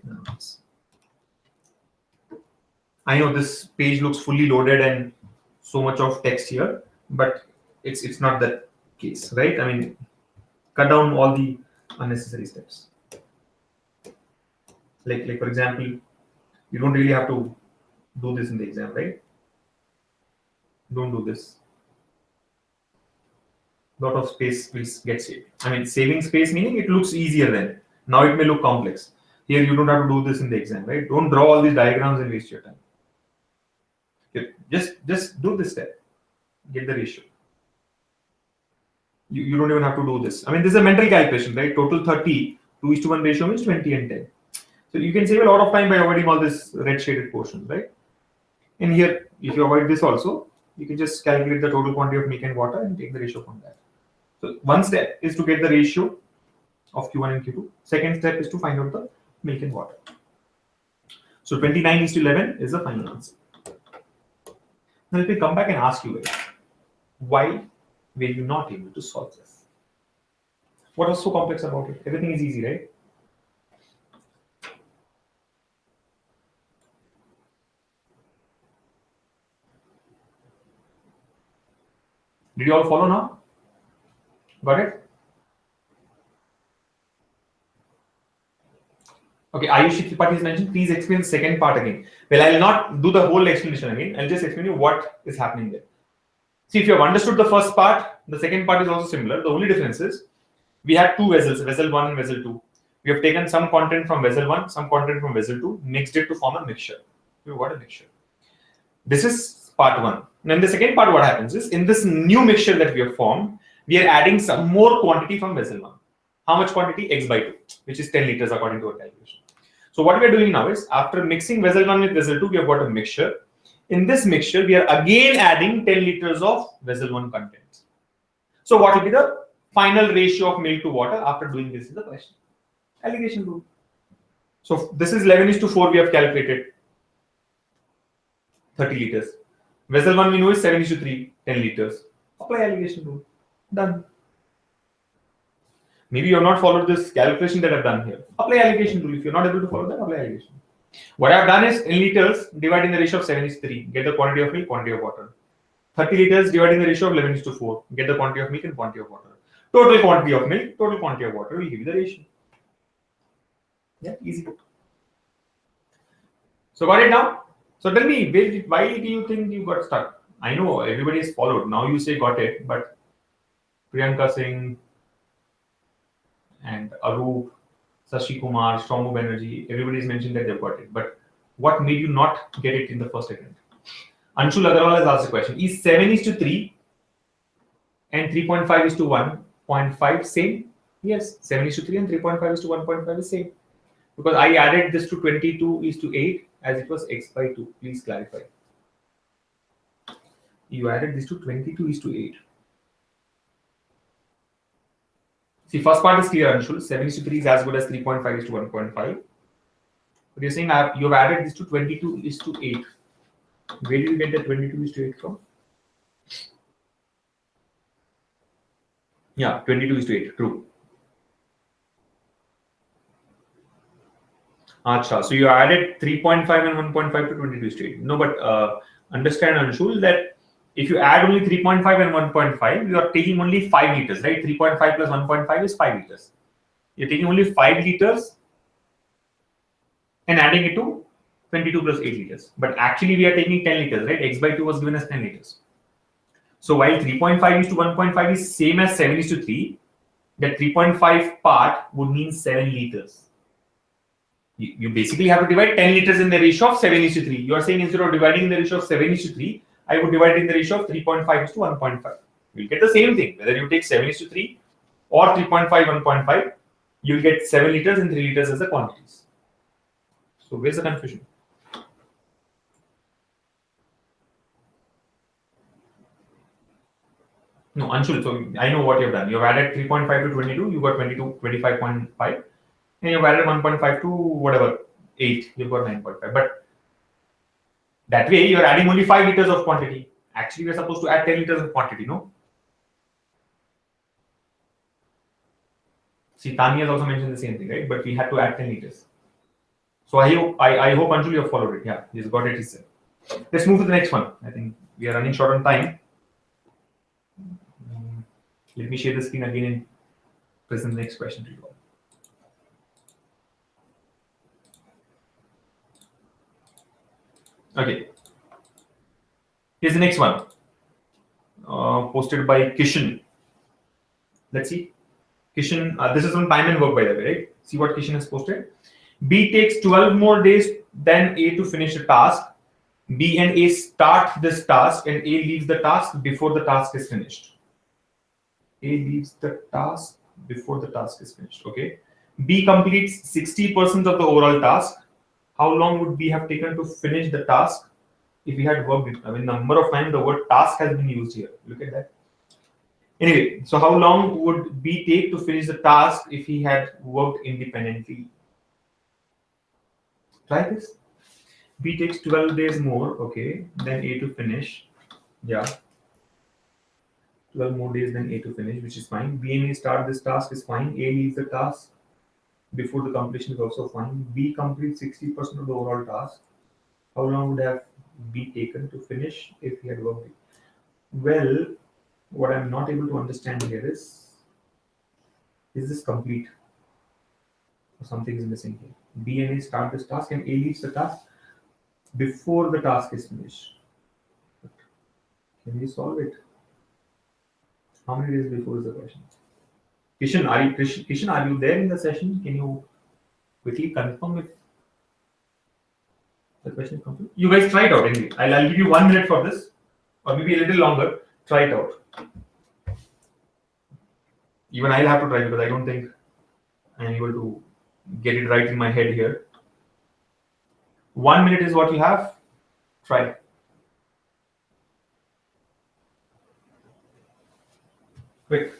I know this page looks fully loaded and so much of text here, but it's not that case, right? I mean, cut down all the unnecessary steps. Like for example, you don't really have to do this in the exam, right? Don't do this. Lot of space will get saved. I mean, saving space meaning it looks easier then. Now it may look complex. Here you don't have to do this in the exam, right? Don't draw all these diagrams and waste your time. Okay. Just do this step. Get the ratio. You don't even have to do this. I mean, this is a mental calculation, right? Total 30, 2:1 ratio means 20 and 10. So you can save a lot of time by avoiding all this red shaded portion, right? And here, if you avoid this also, You can just calculate the total quantity of milk and water and take the ratio from that. So one step is to get the ratio of Q1 and Q2. Second step is to find out the milk and water. So 29:11 is the final answer. Now let me come back and ask you guys, why were you not able to solve this? What was so complex about it? Everything is easy, right? Did you all follow now? Got it? Okay, Ayush Tripathi has mentioned, please explain the second part again. Well, I will not do the whole explanation again. I'll just explain you what is happening there. See, if you have understood the first part, the second part is also similar. The only difference is we have two vessels, vessel 1 and vessel 2. We have taken some content from vessel 1, some content from vessel 2, mixed it to form a mixture. What a mixture. This is part 1. Now, in the second part, what happens is, in this new mixture that we have formed, we are adding some more quantity from vessel 1. How much quantity? X by 2, which is 10 liters according to our calculation. So what we are doing now is, after mixing vessel 1 with vessel 2, we have got a mixture. In this mixture, we are again adding 10 liters of vessel 1 content. So what will be the final ratio of milk to water after doing this is the question. Alligation rule. So this is 11:4 we have calculated. 30 liters. Vessel 1 we know is 7:3, 10 liters. Apply alligation rule. Done. Maybe you have not followed this calculation that I have done here. Apply alligation rule. If you are not able to follow that, apply alligation. What I have done is, in liters, dividing the ratio of 7:3, get the quantity of milk, quantity of water. 30 liters, dividing the ratio of 11:4, get the quantity of milk and quantity of water. Total quantity of milk, total quantity of water will give you the ratio. Yeah, easy. So got it now? So tell me, why do you think you got stuck? I know everybody is followed. Now you say got it, but Priyanka Singh and Arup, Sashi Kumar, Shromu Banerjee, everybody has mentioned that they've got it. But what made you not get it in the first attempt? Anshul Agarwal has asked a question. Is 7:3 and 3.5:1.5 same? Yes, 7:3 and 3.5:1.5 is same. Because I added this to 22:8 as it was x by 2. Please clarify. You added this to 22:8. See, first part is clear, Anshul. 7:3 is as good as 3.5:1.5. But you're saying you have added this to 22:8. Where did you get the 22:8 from? Yeah, 22:8. True. Acha. So you added 3.5 and 1.5 to 22:8. No, but understand, Anshul, that if you add only 3.5 and 1.5, you are taking only 5 liters, right? 3.5 plus 1.5 is 5 liters. You're taking only 5 liters and adding it to 22 plus 8 liters. But actually, we are taking 10 liters, right? X by 2 was given as 10 liters. So while 3.5:1.5 is same as 7:3, that 3.5 part would mean 7 liters. You basically have to divide 10 liters in the ratio of 7:3. You are saying instead of dividing in the ratio of 7:3, I would divide in the ratio of 3.5:1.5. You'll get the same thing. Whether you take 7:3 or 3.5:1.5, you'll get 7 liters and 3 liters as the quantities. So where's the confusion? No, Anshul, so I know what you've done. You've added 3.5 to 22, you got 25.5. And you've added 1.5 to whatever, 8, you've got 9.5. But that way, you're adding only 5 liters of quantity. Actually, we're supposed to add 10 liters of quantity, no? See, Tanya has also mentioned the same thing, right? But we had to add 10 liters. So I hope Anshul, you have followed it. Yeah, he's got it, he said. Let's move to the next one. I think we are running short on time. Let me share the screen again and present the next question to you all. Okay. Here's the next one. Posted by Kishan. Let's see. Kishan, this is on time and work, by the way, right? See what Kishan has posted. B takes 12 more days than A to finish the task. B and A start this task and A leaves the task before the task is finished. A leaves the task before the task is finished. Okay. B completes 60% of the overall task. How long would B have taken to finish the task if he had worked it. I mean, number of times the word task has been used here. Look at that. Anyway, so how long would B take to finish the task if he had worked independently? Try this. B takes 12 days more, okay, than A to finish. Yeah, 12 more days than A to finish, which is fine. B and A start this task is fine. A leaves the task before the completion is also fine. B completes 60% of the overall task. How long would have B taken to finish if he had worked it? Well, what I'm not able to understand here is this complete? Or something is missing here. B and A start this task and A leaves the task before the task is finished. Can we solve it? How many days before is the question? Kishan, are you there in the session? Can you quickly confirm if the question is complete? You guys try it out anyway. I'll give you 1 minute for this, or maybe a little longer. Try it out. Even I'll have to try because I don't think I'm able to get it right in my head here. 1 minute is what you have. Try it. Quick.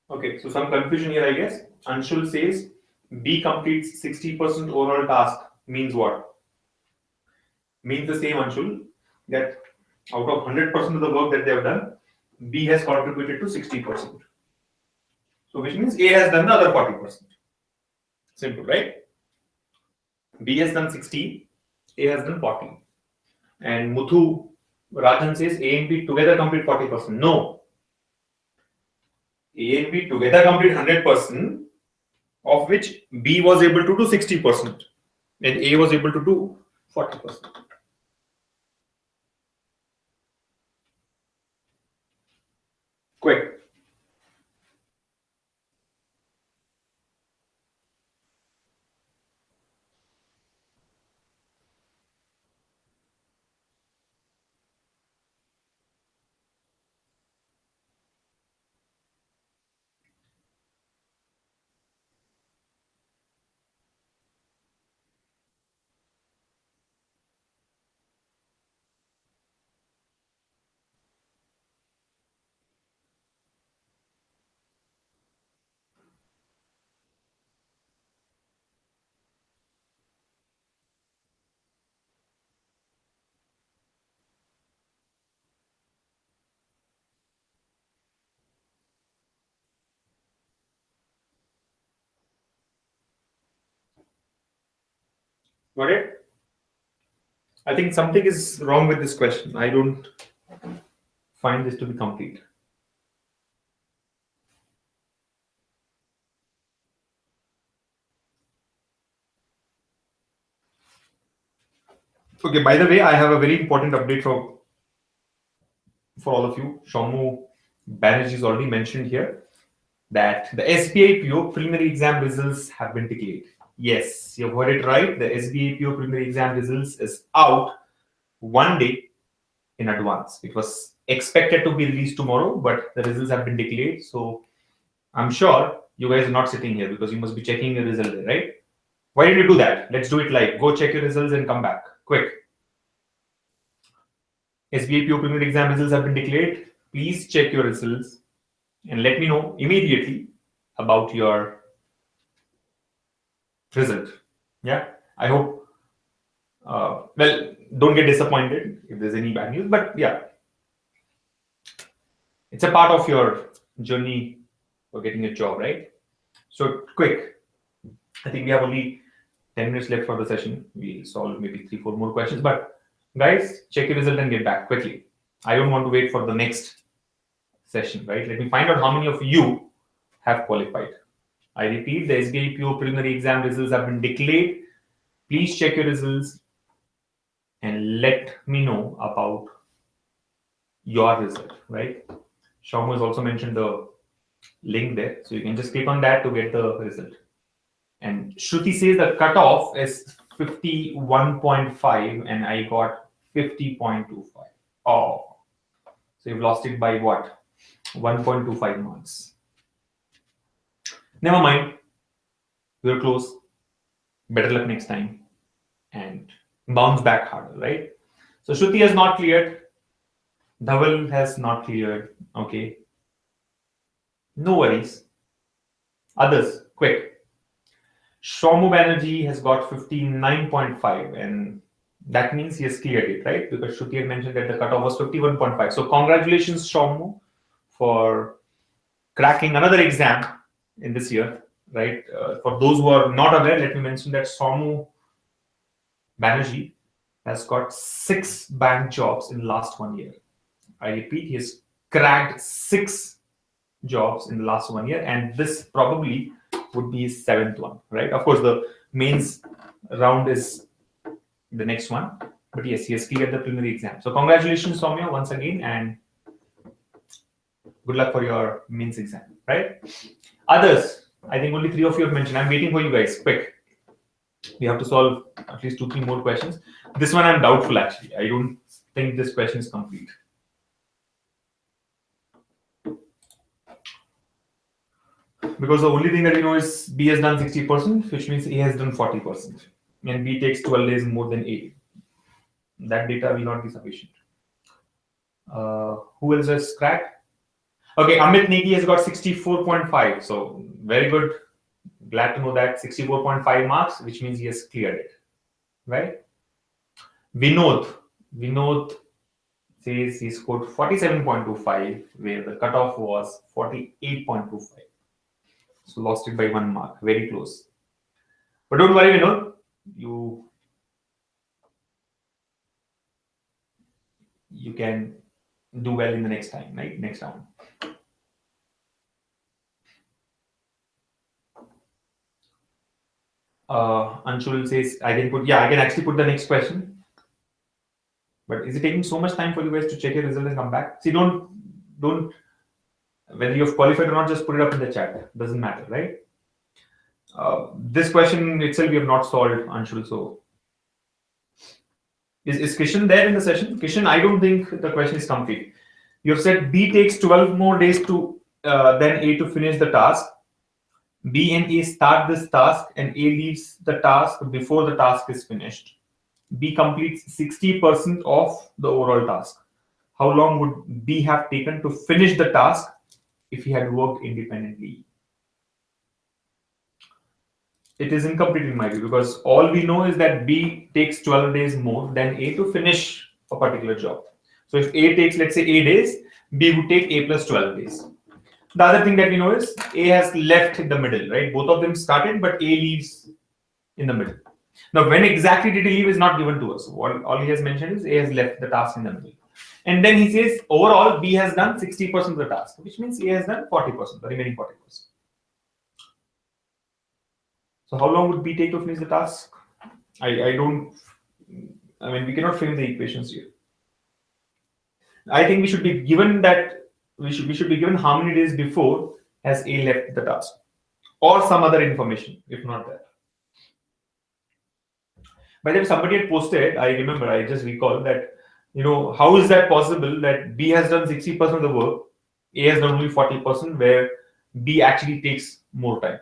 Okay, so some confusion here, I guess. Anshul says B completes 60% overall task. Means what? Means the same, Anshul, that out of 100% of the work that they have done, B has contributed to 60%. So which means A has done the other 40%. Simple, right? B has done 60, A has done 40. And Muthu Rajan says A and B together complete 40%. No. A and B together complete 100%, of which B was able to do 60% and A was able to do 40%. Quick. Got it? I think something is wrong with this question. I don't find this to be complete. Okay, by the way, I have a very important update for all of you. Shamu Banerjee is already mentioned here that the SBI PO preliminary exam results have been declared. Yes, you've heard it right. The SBI PO preliminary exam results is out 1 day in advance. It was expected to be released tomorrow, but the results have been declared. So I'm sure you guys are not sitting here because you must be checking your result, right? Why did you do that? Let's do it live. Go check your results and come back. Quick. SBI PO preliminary exam results have been declared. Please check your results and let me know immediately about your result. Yeah, I hope. Well, don't get disappointed if there's any bad news, but yeah, It's a part of your journey for getting a job, right? So quick. I think we have only 10 minutes left for the session. We'll solve maybe 3, 4 more questions. But guys, check your result and get back quickly. I don't want to wait for the next session, right? Let me find out how many of you have qualified. I repeat, the SBI PO preliminary exam results have been declared. Please check your results and let me know about your result, right? Shaumu has also mentioned the link there. So you can just click on that to get the result. And Shruti says the cutoff is 51.5 and I got 50.25. Oh, so you've lost it by what? 1.25 marks. Never mind. You're close. Better luck next time. And bounce back harder, right? So Shruti has not cleared. Dhaval has not cleared. Okay. No worries. Others, quick. Shaumu Banerjee has got 59.5 and that means he has cleared it, right? Because Shruti had mentioned that the cutoff was 51.5. So congratulations, Shaumu, for cracking another exam in this year, right? For those who are not aware, let me mention that Shaumu Banerjee has got 6 bank jobs in the last 1 year. I repeat, he has cracked 6 jobs in the last 1 year, and this probably would be his 7th one, right? Of course, the mains round is the next one, but yes, he has cleared the preliminary exam. So congratulations, Soumya, once again, and good luck for your mains exam, right? Others, I think only 3 of you have mentioned. I'm waiting for you guys. Quick. We have to solve at least 2, 3 more questions. This one I'm doubtful actually. I don't think this question is complete. Because the only thing that we know is B has done 60%, which means A has done 40%. And B takes 12 days more than A. That data will not be sufficient. Who else has cracked? Okay, Amit Negi has got 64.5. So very good. Glad to know that 64.5 marks, which means he has cleared it. Right? Vinod says he scored 47.25, where the cutoff was 48.25. So lost it by 1 mark. Very close. But don't worry, Vinod. You can do well in the next time, right? Next round. Anshul says I can actually put the next question. But is it taking so much time for you guys to check your result and come back? See, don't whether you've qualified or not, just put it up in the chat. Doesn't matter, right? This question itself we have not solved, Anshul. So is Kishan there in the session? Kishan, I don't think the question is complete. You have said B takes 12 more days to than A to finish the task. B and A start this task and A leaves the task before the task is finished. B completes 60% of the overall task. How long would B have taken to finish the task if he had worked independently? It is incomplete in my view because all we know is that B takes 12 days more than A to finish a particular job. So if A takes, let's say, 8 days, B would take A plus 12 days. The other thing that we know is A has left in the middle, right? Both of them started, but A leaves in the middle. Now, when exactly did he leave is not given to us. All he has mentioned is A has left the task in the middle. And then he says, overall, B has done 60% of the task, which means A has done 40%, the remaining 40%. So how long would B take to finish the task? I mean, we cannot frame the equations here. I think we should be given that we should be given how many days before has A left the task, or some other information, if not that. By the way, somebody had posted, I remember, I just recall that, how is that possible that B has done 60% of the work, A has done only 40%, where B actually takes more time.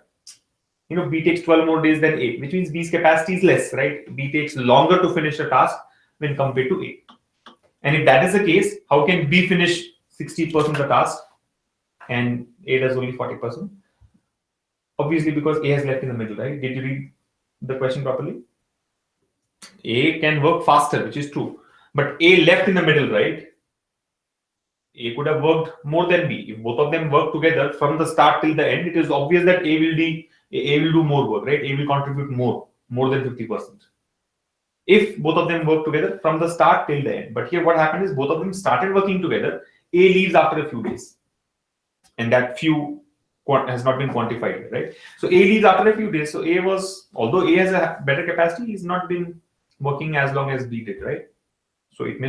B takes 12 more days than A, which means B's capacity is less, right? B takes longer to finish a task when compared to A. And if that is the case, how can B finish 60% of the task and A does only 40%? Obviously, because A has left in the middle, right? Did you read the question properly? A can work faster, which is true. But A left in the middle, right? A could have worked more than B. If both of them work together from the start till the end, it is obvious that A will do more work, right? A will contribute more than 50%. If both of them work together from the start till the end. But here what happened is both of them started working together. A leaves after a few days. And that few has not been quantified, right? So A leaves after a few days. So A was, although A has a better capacity, he's not been working as long as B did, right? So it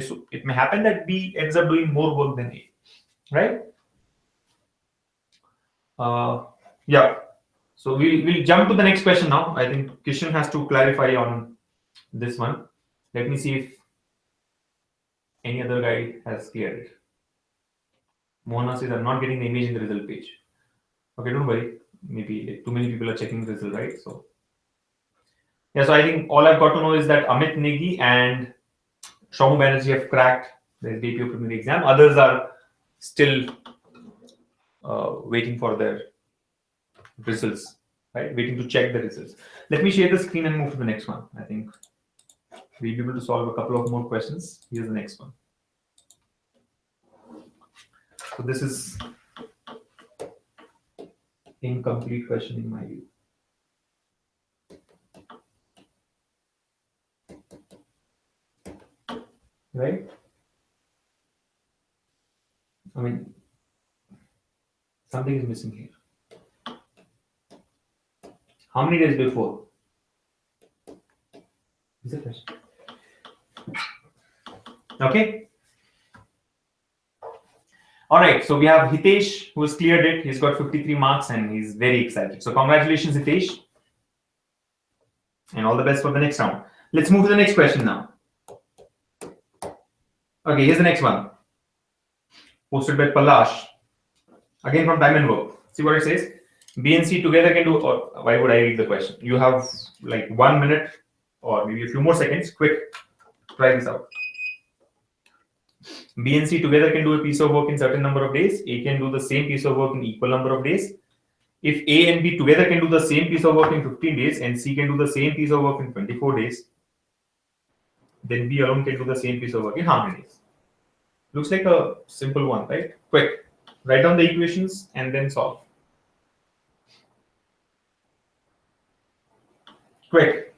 may happen that B ends up doing more work than A, right? Yeah. So we'll jump to the next question now. I think Kishan has to clarify on this one. Let me see if any other guy has cleared it. Mona says I'm not getting the image in the result page. Okay, don't worry. Maybe too many people are checking the result, right? So yeah, so I think all I've got to know is that Amit Negi and Shaumu Banerjee have cracked the SBPO preliminary exam. Others are still waiting for their results, right? Waiting to check the results. Let me share the screen and move to the next one. I think we'll be able to solve a couple of more questions. Here's the next one. So this is incomplete question in my view. Right? I mean, something is missing here. How many days before? Is the question. Okay. All right. So we have Hitesh who has cleared it. He's got 53 marks and he's very excited. So congratulations, Hitesh. And all the best for the next round. Let's move to the next question now. Okay, here's the next one. Posted by Palash. Again from Diamond Work. See what it says? B and C together can do, or why would I read the question? You have like 1 minute or maybe a few more seconds. Quick, try this out. B and C together can do a piece of work in certain number of days. A can do the same piece of work in equal number of days. If A and B together can do the same piece of work in 15 days and C can do the same piece of work in 24 days, then B alone can do the same piece of work in how many days? Looks like a simple one, right? Quick, write down the equations and then solve. Quick.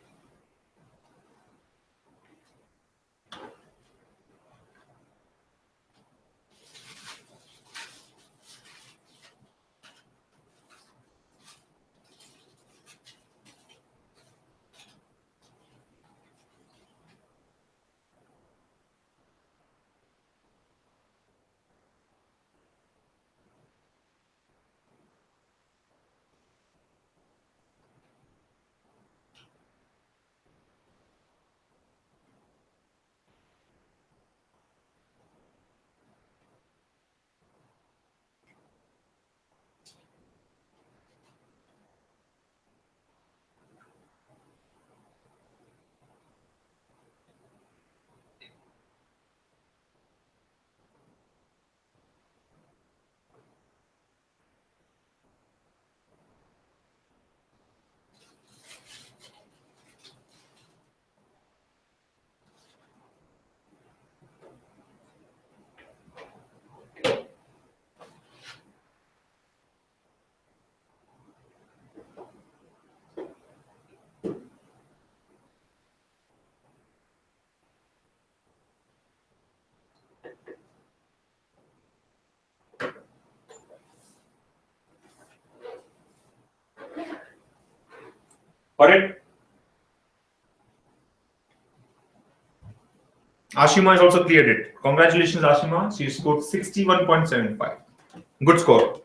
Got it? Ashima has also cleared it. Congratulations, Ashima. She scored 61.75. Good score.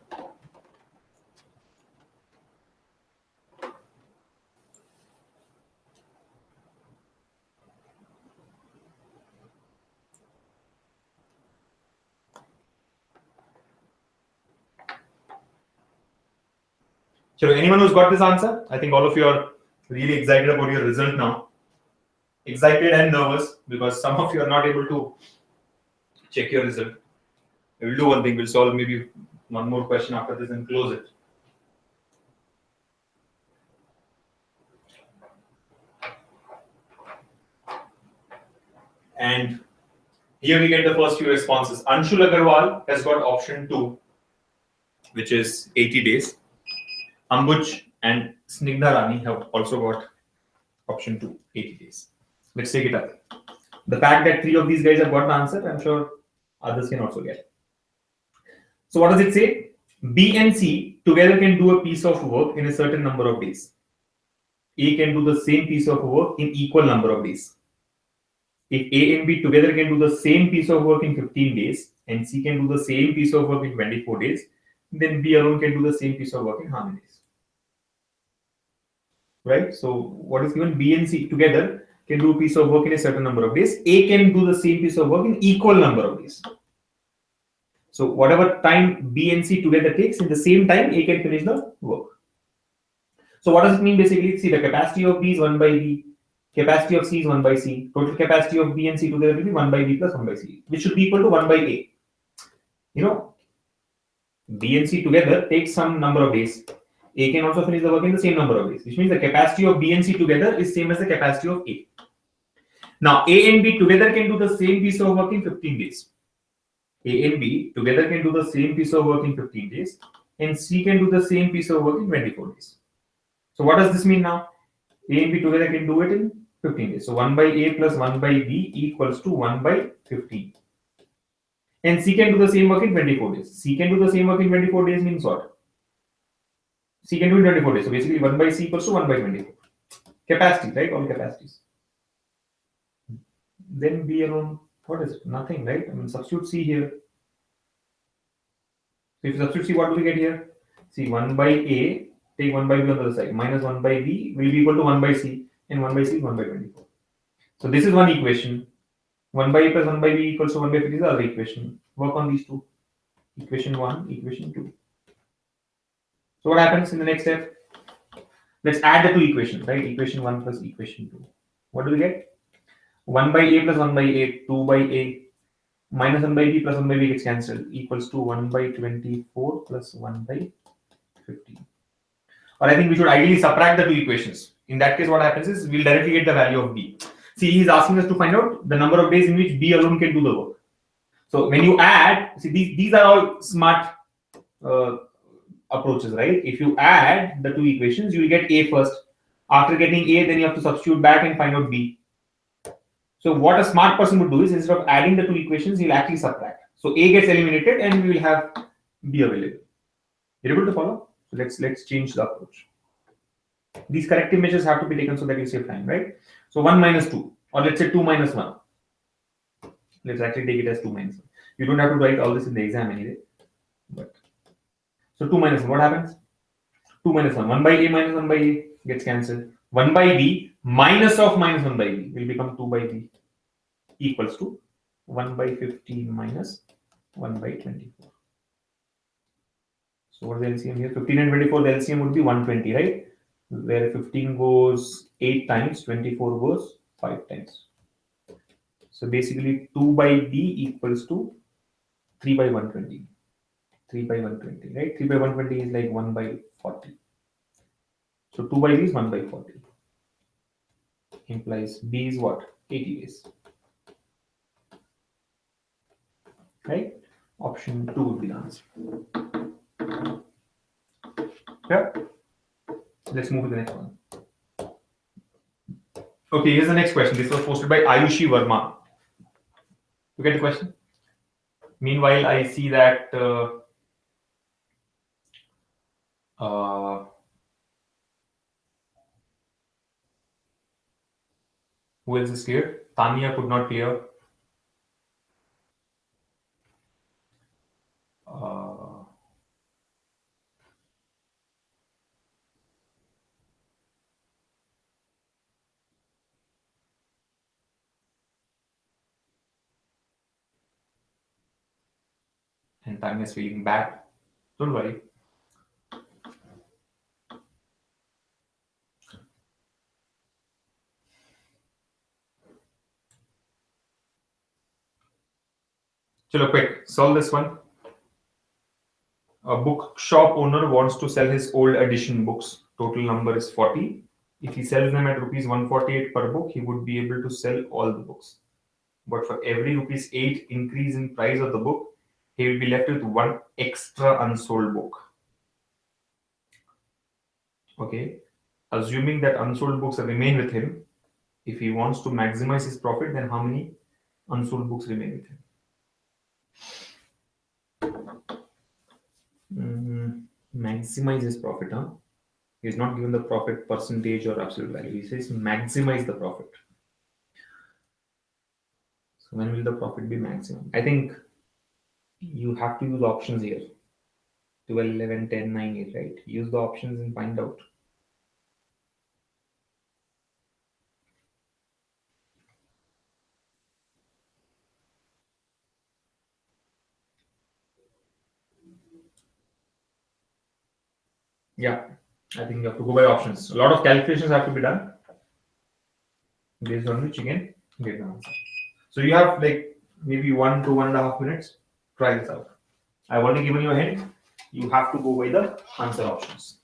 So anyone who's got this answer, I think all of you are really excited about your result now. Excited and nervous because some of you are not able to check your result. We'll do one thing. We'll solve maybe one more question after this and close it. And Here we get the first few responses. Anshul Agarwal has got option 2, which is 80 days. Ambuj and Snigdha Rani have also got option 2, 80 days. Let's take it up. The fact that 3 of these guys have got the answer, I'm sure others can also get. So what does it say? B and C together can do a piece of work in a certain number of days. A can do the same piece of work in equal number of days. If A and B together can do the same piece of work in 15 days and C can do the same piece of work in 24 days, then B alone can do the same piece of work in how many days? Right? So what is given? B and C together can do a piece of work in a certain number of days. A can do the same piece of work in equal number of days. So whatever time B and C together takes, in the same time A can finish the work. So what does it mean basically? See, the capacity of B is 1 by B, capacity of C is 1 by C, total capacity of B and C together will be 1 by B plus 1 by C, which should be equal to 1 by A. You know, B and C together take some number of days. A can also finish the work in the same number of days, which means the capacity of B and C together is same as the capacity of A. Now, A and B together can do the same piece of work in 15 days. A and B together can do the same piece of work in 15 days, and C can do the same piece of work in 24 days. So what does this mean now? A and B together can do it in 15 days. So 1 by A plus 1 by B equals to 1 by 15. And C can do the same work in 24 days. C can do the same work in 24 days means what? C can do in 24 days. So basically 1 by C equals to 1 by 24. Capacity, right? All capacities. Then B alone, what is it? Nothing, right? I mean, substitute C here. So if you substitute C, what do we get here? See, 1 by A, take 1 by B on the other side, minus 1 by B will be equal to 1 by C, and 1 by C is 1 by 24. So this is one equation. 1 by A plus 1 by B equals to 1 by 50 is the other equation. Work on these two. Equation 1, equation 2. So what happens in the next step? Let's add the two equations, right? Equation 1 plus equation 2. What do we get? 1 by A plus 1 by A, 2 by A, minus 1 by B plus 1 by B gets cancelled, equals to 1 by 24 plus 1 by 15. Or I think we should ideally subtract the two equations. In that case, what happens is we'll directly get the value of B. See, he's asking us to find out the number of days in which B alone can do the work. So when you add, see, these are all smart approaches, right? If you add the two equations, you will get A first. After getting A, then you have to substitute back and find out B. So what a smart person would do is instead of adding the two equations, he'll actually subtract. So A gets eliminated and we will have B available. You're able to follow? So let's change the approach. These corrective measures have to be taken so that you save time, right? So 1 minus 2, or let's say 2 minus 1. Let's actually take it as 2 minus 1. You don't have to write all this in the exam anyway. But so 2 minus 1, what happens? 2 minus 1, 1 by A minus 1 by A gets cancelled. 1 by B minus of minus 1 by B will become 2 by B equals to 1 by 15 minus 1 by 24. So what is the LCM here? 15 and 24, the LCM would be 120, right? Where 15 goes 8 times, 24 goes 5 times. So basically 2 by B equals to 3 by 120. 3 by 120, right? 3 by 120 is like 1 by 40. So 2 by B is 1 by 40. Implies B is what? 80 days. Right? Option 2 would be the answer. Yeah. Let's move to the next one. Okay, here's the next question. This was posted by Ayushi Verma. You get the question? Meanwhile, I see that who else is clear? Tanya could not clear. And Tanya is feeling bad. Don't worry. Chalo, quick, solve this one. A bookshop owner wants to sell his old edition books. Total number is 40. If he sells them at rupees 148 per book, he would be able to sell all the books. but for every rupees 8 increase in price of the book, he will be left with one extra unsold book. Okay. Assuming that unsold books remain with him, if he wants to maximize his profit, then how many unsold books remain with him? Maximize his profit, huh? He's not given the profit percentage or absolute value. He says maximize the profit. So when will the profit be maximum? I think you have to use options here. 12, 11, 10, 9, 8, right? Use the options and find out. Yeah, I think you have to go by options. A lot of calculations have to be done based on which you can get the answer. So you have like maybe 1 to 1.5 minutes. Try this out. I've already given you a hint. You have to go by the answer options.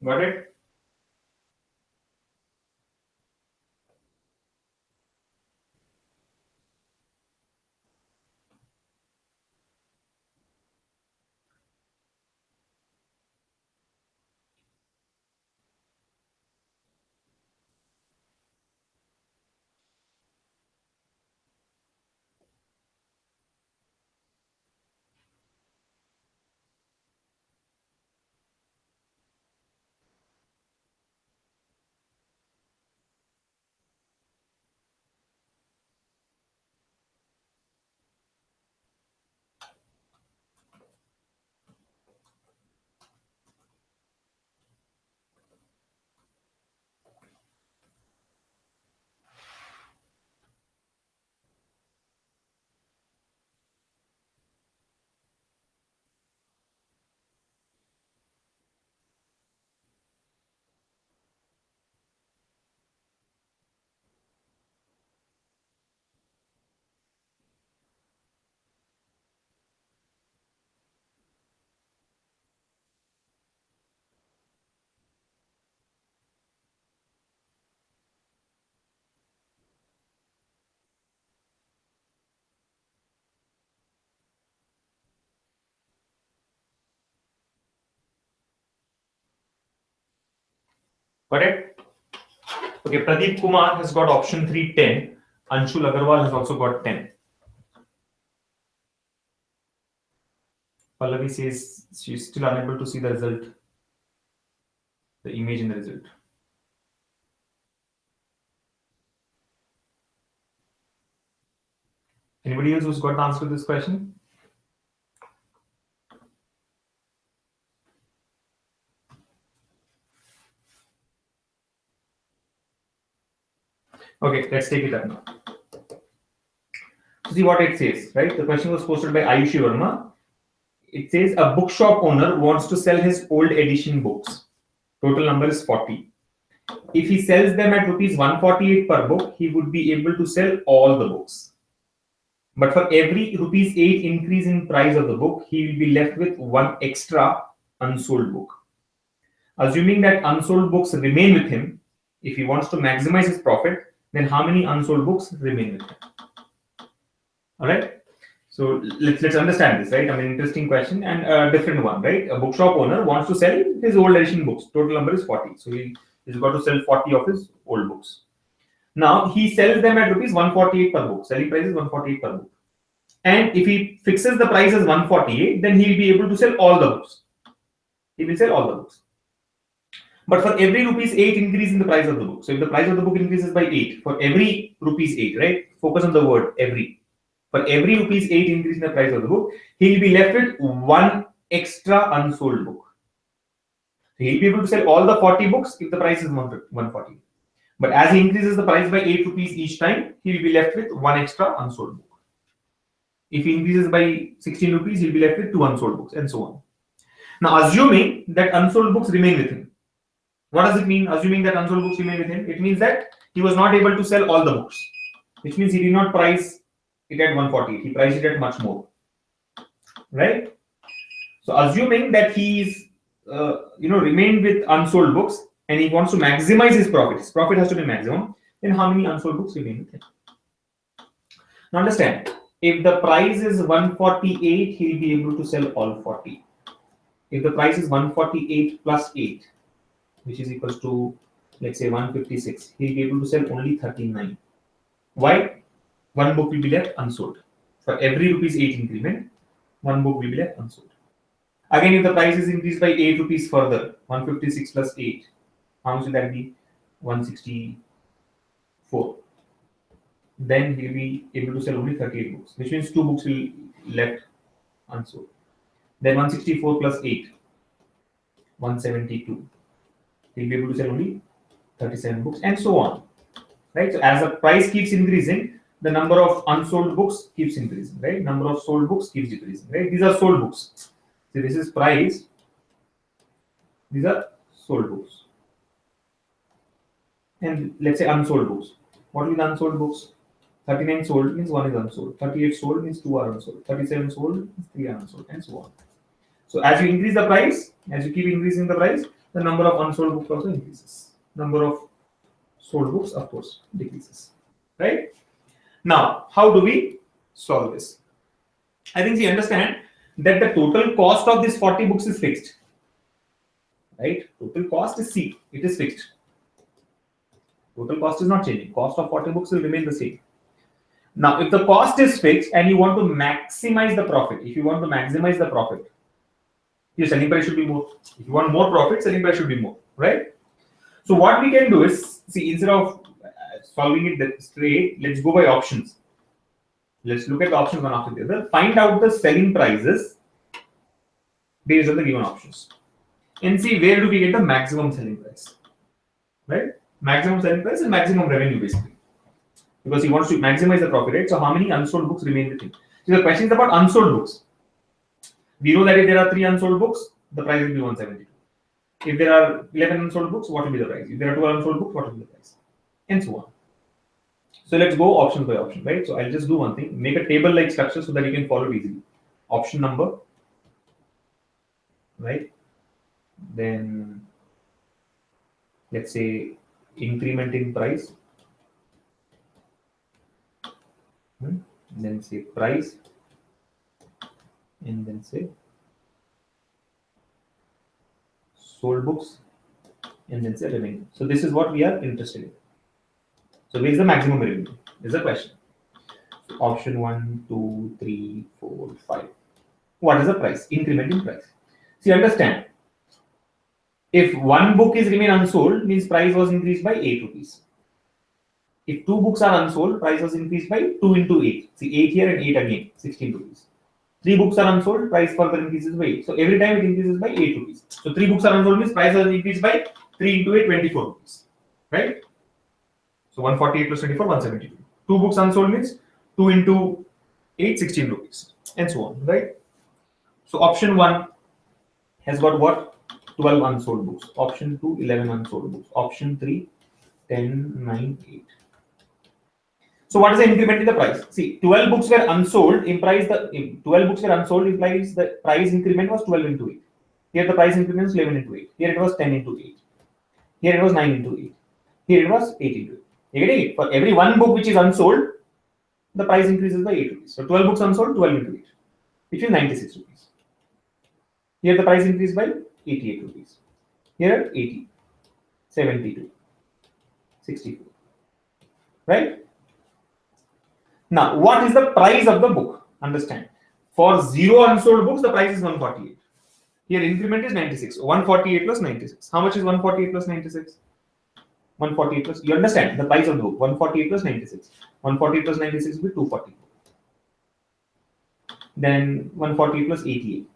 Got it? Got it? Okay, Pradeep Kumar has got option 3, 10. Anshul Agarwal has also got 10. Pallavi says she's still unable to see the result, the image in the result. Anybody else who's got the answer to this question? Okay, let's take it up now. See what it says, right? The question was posted by Ayushi Verma. It says a bookshop owner wants to sell his old edition books. Total number is 40. If he sells them at rupees 148 per book, he would be able to sell all the books. But for every rupees 8 increase in price of the book, he will be left with one extra unsold book. Assuming that unsold books remain with him, if he wants to maximize his profit, then how many unsold books remain with him? All right. So let's understand this, right? I mean, interesting question and a different one, right? A bookshop owner wants to sell his old edition books. Total number is 40. So he's got to sell 40 of his old books. Now he sells them at rupees 148 per book. Selling price is 148 per book. And if he fixes the price as 148, then he'll be able to sell all the books. He will sell all the books. But for every rupees 8 increase in the price of the book. So if the price of the book increases by 8, for every rupees 8, right? Focus on the word every. For every rupees 8 increase in the price of the book, he'll be left with one extra unsold book. So he'll be able to sell all the 40 books if the price is 140. But as he increases the price by 8 rupees each time, he'll be left with one extra unsold book. If he increases by 16 rupees, he'll be left with 2 unsold books and so on. Now, assuming that unsold books remain with him. What does it mean, assuming that unsold books remain with him? It means that he was not able to sell all the books, which means he did not price it at 148. He priced it at much more, right? So assuming that he's remained with unsold books and he wants to maximize his profit has to be maximum, then how many unsold books remain with him? Now understand, if the price is 148, he'll be able to sell all 40. If the price is 148 plus 8, which is equals to, let's say, 156, he'll be able to sell only 39. Why? One book will be left unsold. For every rupees 8 increment, one book will be left unsold. Again, if the price is increased by 8 rupees further, 156 plus 8, how much will that be? 164. Then he'll be able to sell only 38 books, which means 2 books will left unsold. Then 164 plus 8, 172. He'll be able to sell only 37 books and so on. Right? So as the price keeps increasing, the number of unsold books keeps increasing, right? Number of sold books keeps decreasing, right? These are sold books. So this is price. These are sold books. And let's say unsold books. What will be the unsold books? 39 sold means 1 is unsold. 38 sold means 2 are unsold. 37 sold means 3 are unsold, and so on. So as you increase the price, as you keep increasing the price, the number of unsold books also increases. Number of sold books, of course, decreases, right? Now, how do we solve this? I think we understand that the total cost of this 40 books is fixed, right? Total cost is C, it is fixed. Total cost is not changing. Cost of 40 books will remain the same. Now, if the cost is fixed and you want to maximize the profit, your selling price should be more. If you want more profit, selling price should be more, right? So what we can do is, see, instead of solving it straight, let's go by options. Let's look at the options one after the other. Find out the selling prices based on the given options. And see where do we get the maximum selling price, right? Maximum selling price and maximum revenue basically. Because he wants to maximize the profit, right? So how many unsold books remain with him? So the question is about unsold books. We know that if there are 3 unsold books, the price will be 172. If there are 11 unsold books, what will be the price? If there are 2 unsold books, what will be the price? And so on. So let's go option by option, right? So I'll just do one thing, make a table-like structure so that you can follow it easily. Option number, right? Then let's say increment in price. Then say price, and then say sold books, and then say revenue. So this is what we are interested in. So where is the maximum revenue? Is the question. So option 1, 2, 3, 4, 5. What is the price? Increment in price. See, understand. If one book is remain unsold, means price was increased by 8 rupees. If 2 books are unsold, price was increased by 2 into 8. See, 8 here and 8 again, 16 rupees. 3 books are unsold, price further increases by 8. So every time it increases by 8 rupees. So 3 books are unsold means price has increased by 3 into 8, 24 rupees. Right? So 148 plus 24, 172. 2 books unsold means 2 into 8, 16 rupees. And so on. Right? So option 1 has got what? 12 unsold books. Option 2, 11 unsold books. Option 3, 10, 9, 8. So what is the increment in the price? See, 12 books were unsold implies the price increment was 12 into 8. Here the price increment is 11 into 8. Here it was 10 into 8. Here it was 9 into 8. Here it was 8 into 8. You getting it? For every one book which is unsold, the price increases by 8 rupees. So 12 books unsold, 12 into 8, which is 96 rupees. Here the price increased by 88 rupees. Here 80, 72, 64. Right? Now, what is the price of the book? Understand. For 0 unsold books, the price is 148. Here increment is 96. 148 plus 96. How much is 148 plus 96? 148 plus, you understand the price of the book. 148 plus 96. 148 plus 96 will be 240. Then 148 plus 88.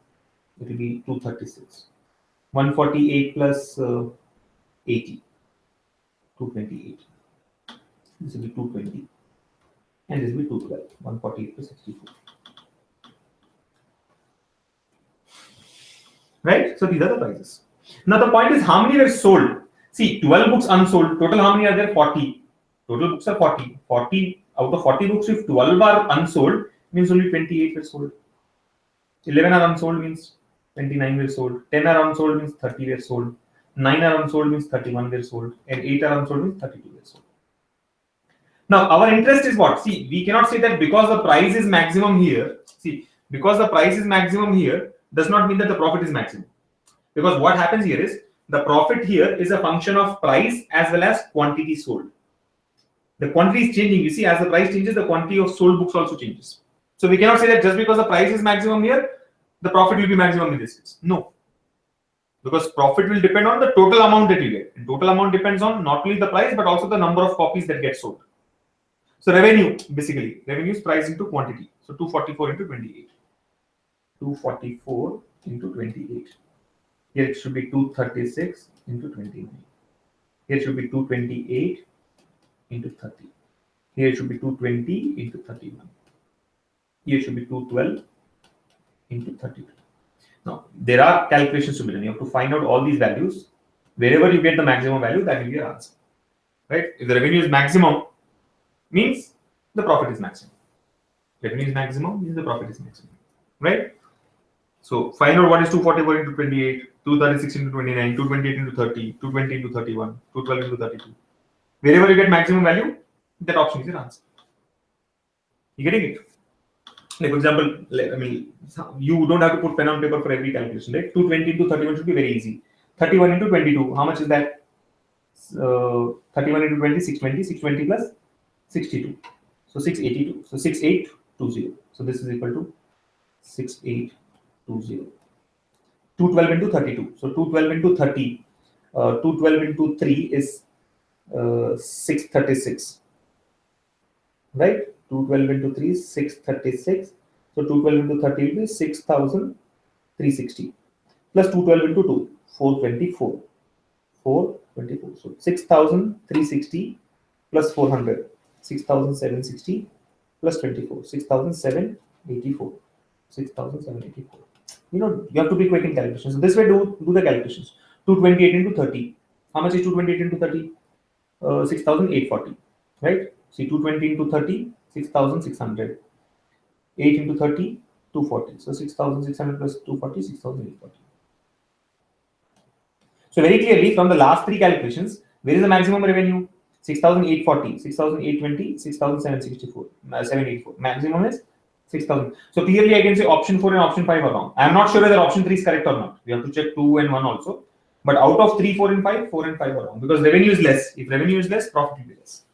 It will be 236. 148 plus 80. 228. This will be 220. And this will be 212. 148 plus 64. Right? So these are the prices. Now the point is how many were sold? See, 12 books unsold. Total how many are there? 40. Total books are 40. 40 out of 40 books, if 12 are unsold, means only 28 were sold. 11 are unsold means 29 were sold. 10 are unsold means 30 were sold. 9 are unsold means 31 were sold. And 8 are unsold means 32 were sold. Now, our interest is what? See, we cannot say that because the price is maximum here. See, because the price is maximum here does not mean that the profit is maximum. Because what happens here is the profit here is a function of price as well as quantity sold. The quantity is changing. You see, as the price changes, the quantity of sold books also changes. So we cannot say that just because the price is maximum here, the profit will be maximum in this case. No. Because profit will depend on the total amount that you get. And total amount depends on not only the price, but also the number of copies that get sold. So revenue, basically, revenue is price into quantity. So 244 into 28. 244 into 28. Here it should be 236 into 29. Here it should be 228 into 30. Here it should be 220 into 31. Here it should be 212 into 32. Now, there are calculations to be done. You have to find out all these values. Wherever you get the maximum value, that will be your answer. Right? If the revenue is maximum, means the profit is maximum. Revenue is maximum, means the profit is maximum. Right? So find out what is 244 into 28, 236 into 29, 228 into 30, 220 into 31, 212 into 32. Wherever you get maximum value, that option is your answer. You getting it? Like for example, I mean, you don't have to put pen on paper for every calculation, right? 220 into 31 should be very easy. 31 into 22, how much is that? 31 into 20, 620, 620 plus 62. So 682. So 6820. So this is equal to 6820. 212 into 32. So 212 into 30. 212 into 3 is 636. Right? 212 into 3 is 636. So 212 into 30 will be 6360. Plus 212 into 2, 424. 424. So 6360 plus 400. 6760 plus 24. 6784. 6784. You know, you have to be quick in calculations. So this way, do the calculations. 228 into 30. How much is 228 into 30? 6840. Right? See, 220 into 30, 6600. 8 into 30, 240. So 6600 plus 240, 6840. So very clearly, from the last three calculations, where is the maximum revenue? 6840, 6820, 6764, 784. Maximum is 6000. So clearly, I can say option 4 and option 5 are wrong. I am not sure whether option 3 is correct or not. We have to check 2 and 1 also. But out of 3, 4 and 5, 4 and 5 are wrong because revenue is less. If revenue is less, profit will be less.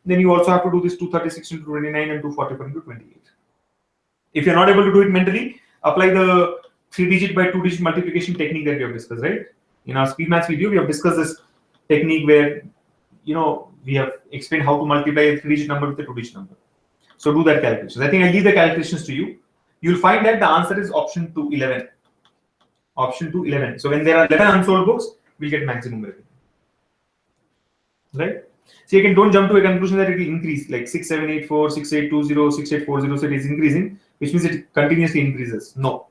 Then you also have to do this 236 into 29 and 244 into 28. If you're not able to do it mentally, apply the 3-digit by 2-digit multiplication technique that we have discussed, right? In our speed maths video, we have discussed this technique where, we we have explained how to multiply a 3-digit number with a 2-digit number. So do that calculation. I think I'll leave the calculations to you. You'll find that the answer is option 2, 11. Option 2, 11. So when there are 11 unsold books, we'll get maximum revenue. Right? So again, don't jump to a conclusion that it will increase like 6784, 6820, 6840. So it is increasing, which means it continuously increases. No.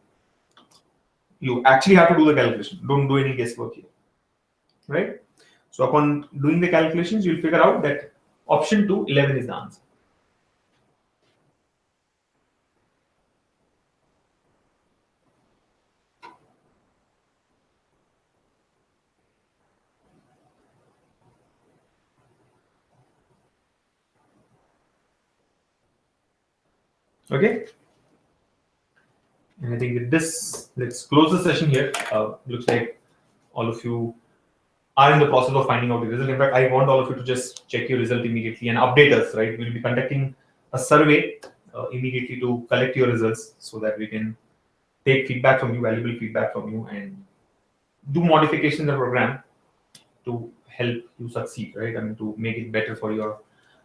You actually have to do the calculation. Don't do any guesswork here. Right? So upon doing the calculations, you'll figure out that option 2, 11 is the answer. Okay. And I think with this, let's close the session here. Looks like all of you are in the process of finding out the result. In fact, I want all of you to just check your result immediately and update us, right? We'll be conducting a survey immediately to collect your results so that we can take feedback from you, valuable feedback from you, and do modifications in the program to help you succeed, right? I mean, to make it better for your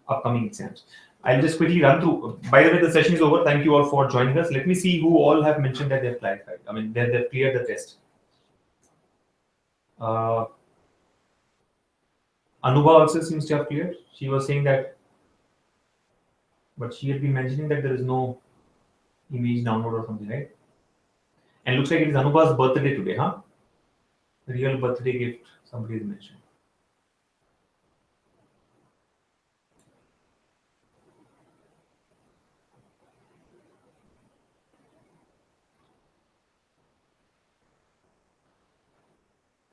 upcoming exams. I'll just quickly run through. By the way, the session is over. Thank you all for joining us. Let me see who all have mentioned that they've clarified. I mean, they've cleared the test. Anubha also seems to have cleared. She was saying that, but she had been mentioning that there is no image download or something, right? And looks like it is Anubha's birthday today, huh? Real birthday gift, somebody has mentioned.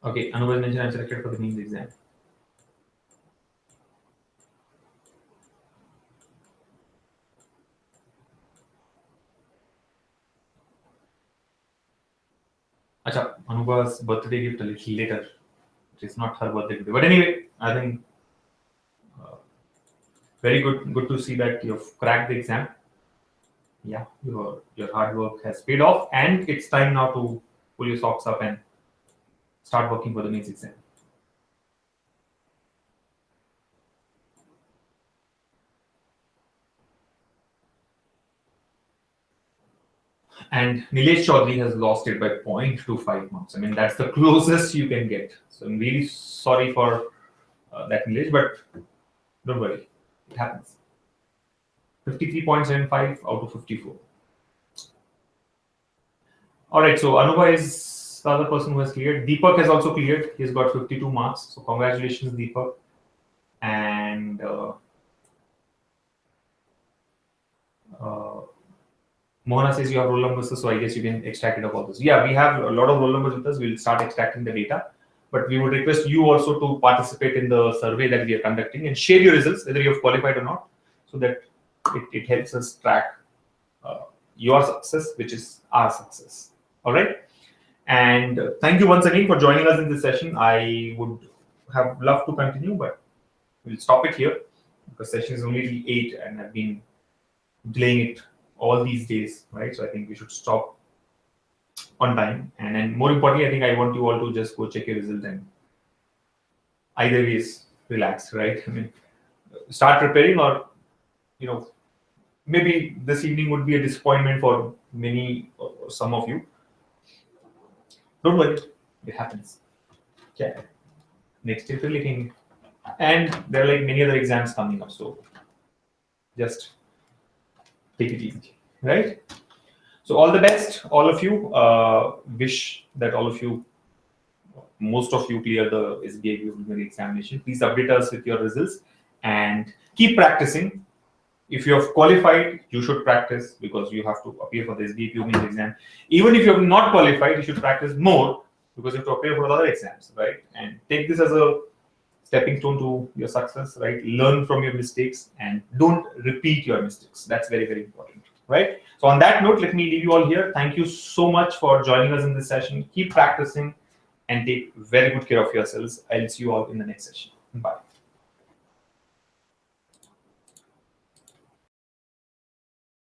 Okay, Anubha has mentioned I'm selected for the means exam. Acha, Anubha's birthday gift a little later. It is not her birthday today. But anyway, I think very good to see that you've cracked the exam. Yeah, your hard work has paid off, and it's time now to pull your socks up and start working for the mains exam. And Nilesh Chaudhary has lost it by 0.25 marks. I mean, that's the closest you can get. So I'm really sorry for that, Nilesh, but don't worry, it happens. 53.75 out of 54. All right, so Anubha is the other person who has cleared. Deepak has also cleared. He's got 52 marks. So congratulations, Deepak. And Mohana says you have roll numbers, so I guess you can extract it of all this. Yeah, we have a lot of roll numbers with us. We'll start extracting the data. But we would request you also to participate in the survey that we are conducting and share your results, whether you have qualified or not, so that it helps us track your success, which is our success. All right. And thank you once again for joining us in this session. I would have loved to continue, but we'll stop it here because session is only till 8 and I've been delaying it all these days, right? So I think we should stop on time. And then more importantly, I think I want you all to just go check your result and either ways relax, right? I mean, start preparing, or maybe this evening would be a disappointment for many or some of you. Don't worry, it happens. Yeah. Next year, looking, and there are like many other exams coming up, so just take it easy, right? So all the best, all of you. Wish that all of you, most of you, clear the SBI preliminary examination. Please update us with your results and keep practicing. If you have qualified, you should practice because you have to appear for the SBI preliminary exam. Even if you have not qualified, you should practice more because you have to appear for other exams, right? And take this as a stepping stone to your success, right? Learn from your mistakes and don't repeat your mistakes. That's very, very important, right? So on that note, let me leave you all here. Thank you so much for joining us in this session. Keep practicing and take very good care of yourselves. I'll see you all in the next session. Bye.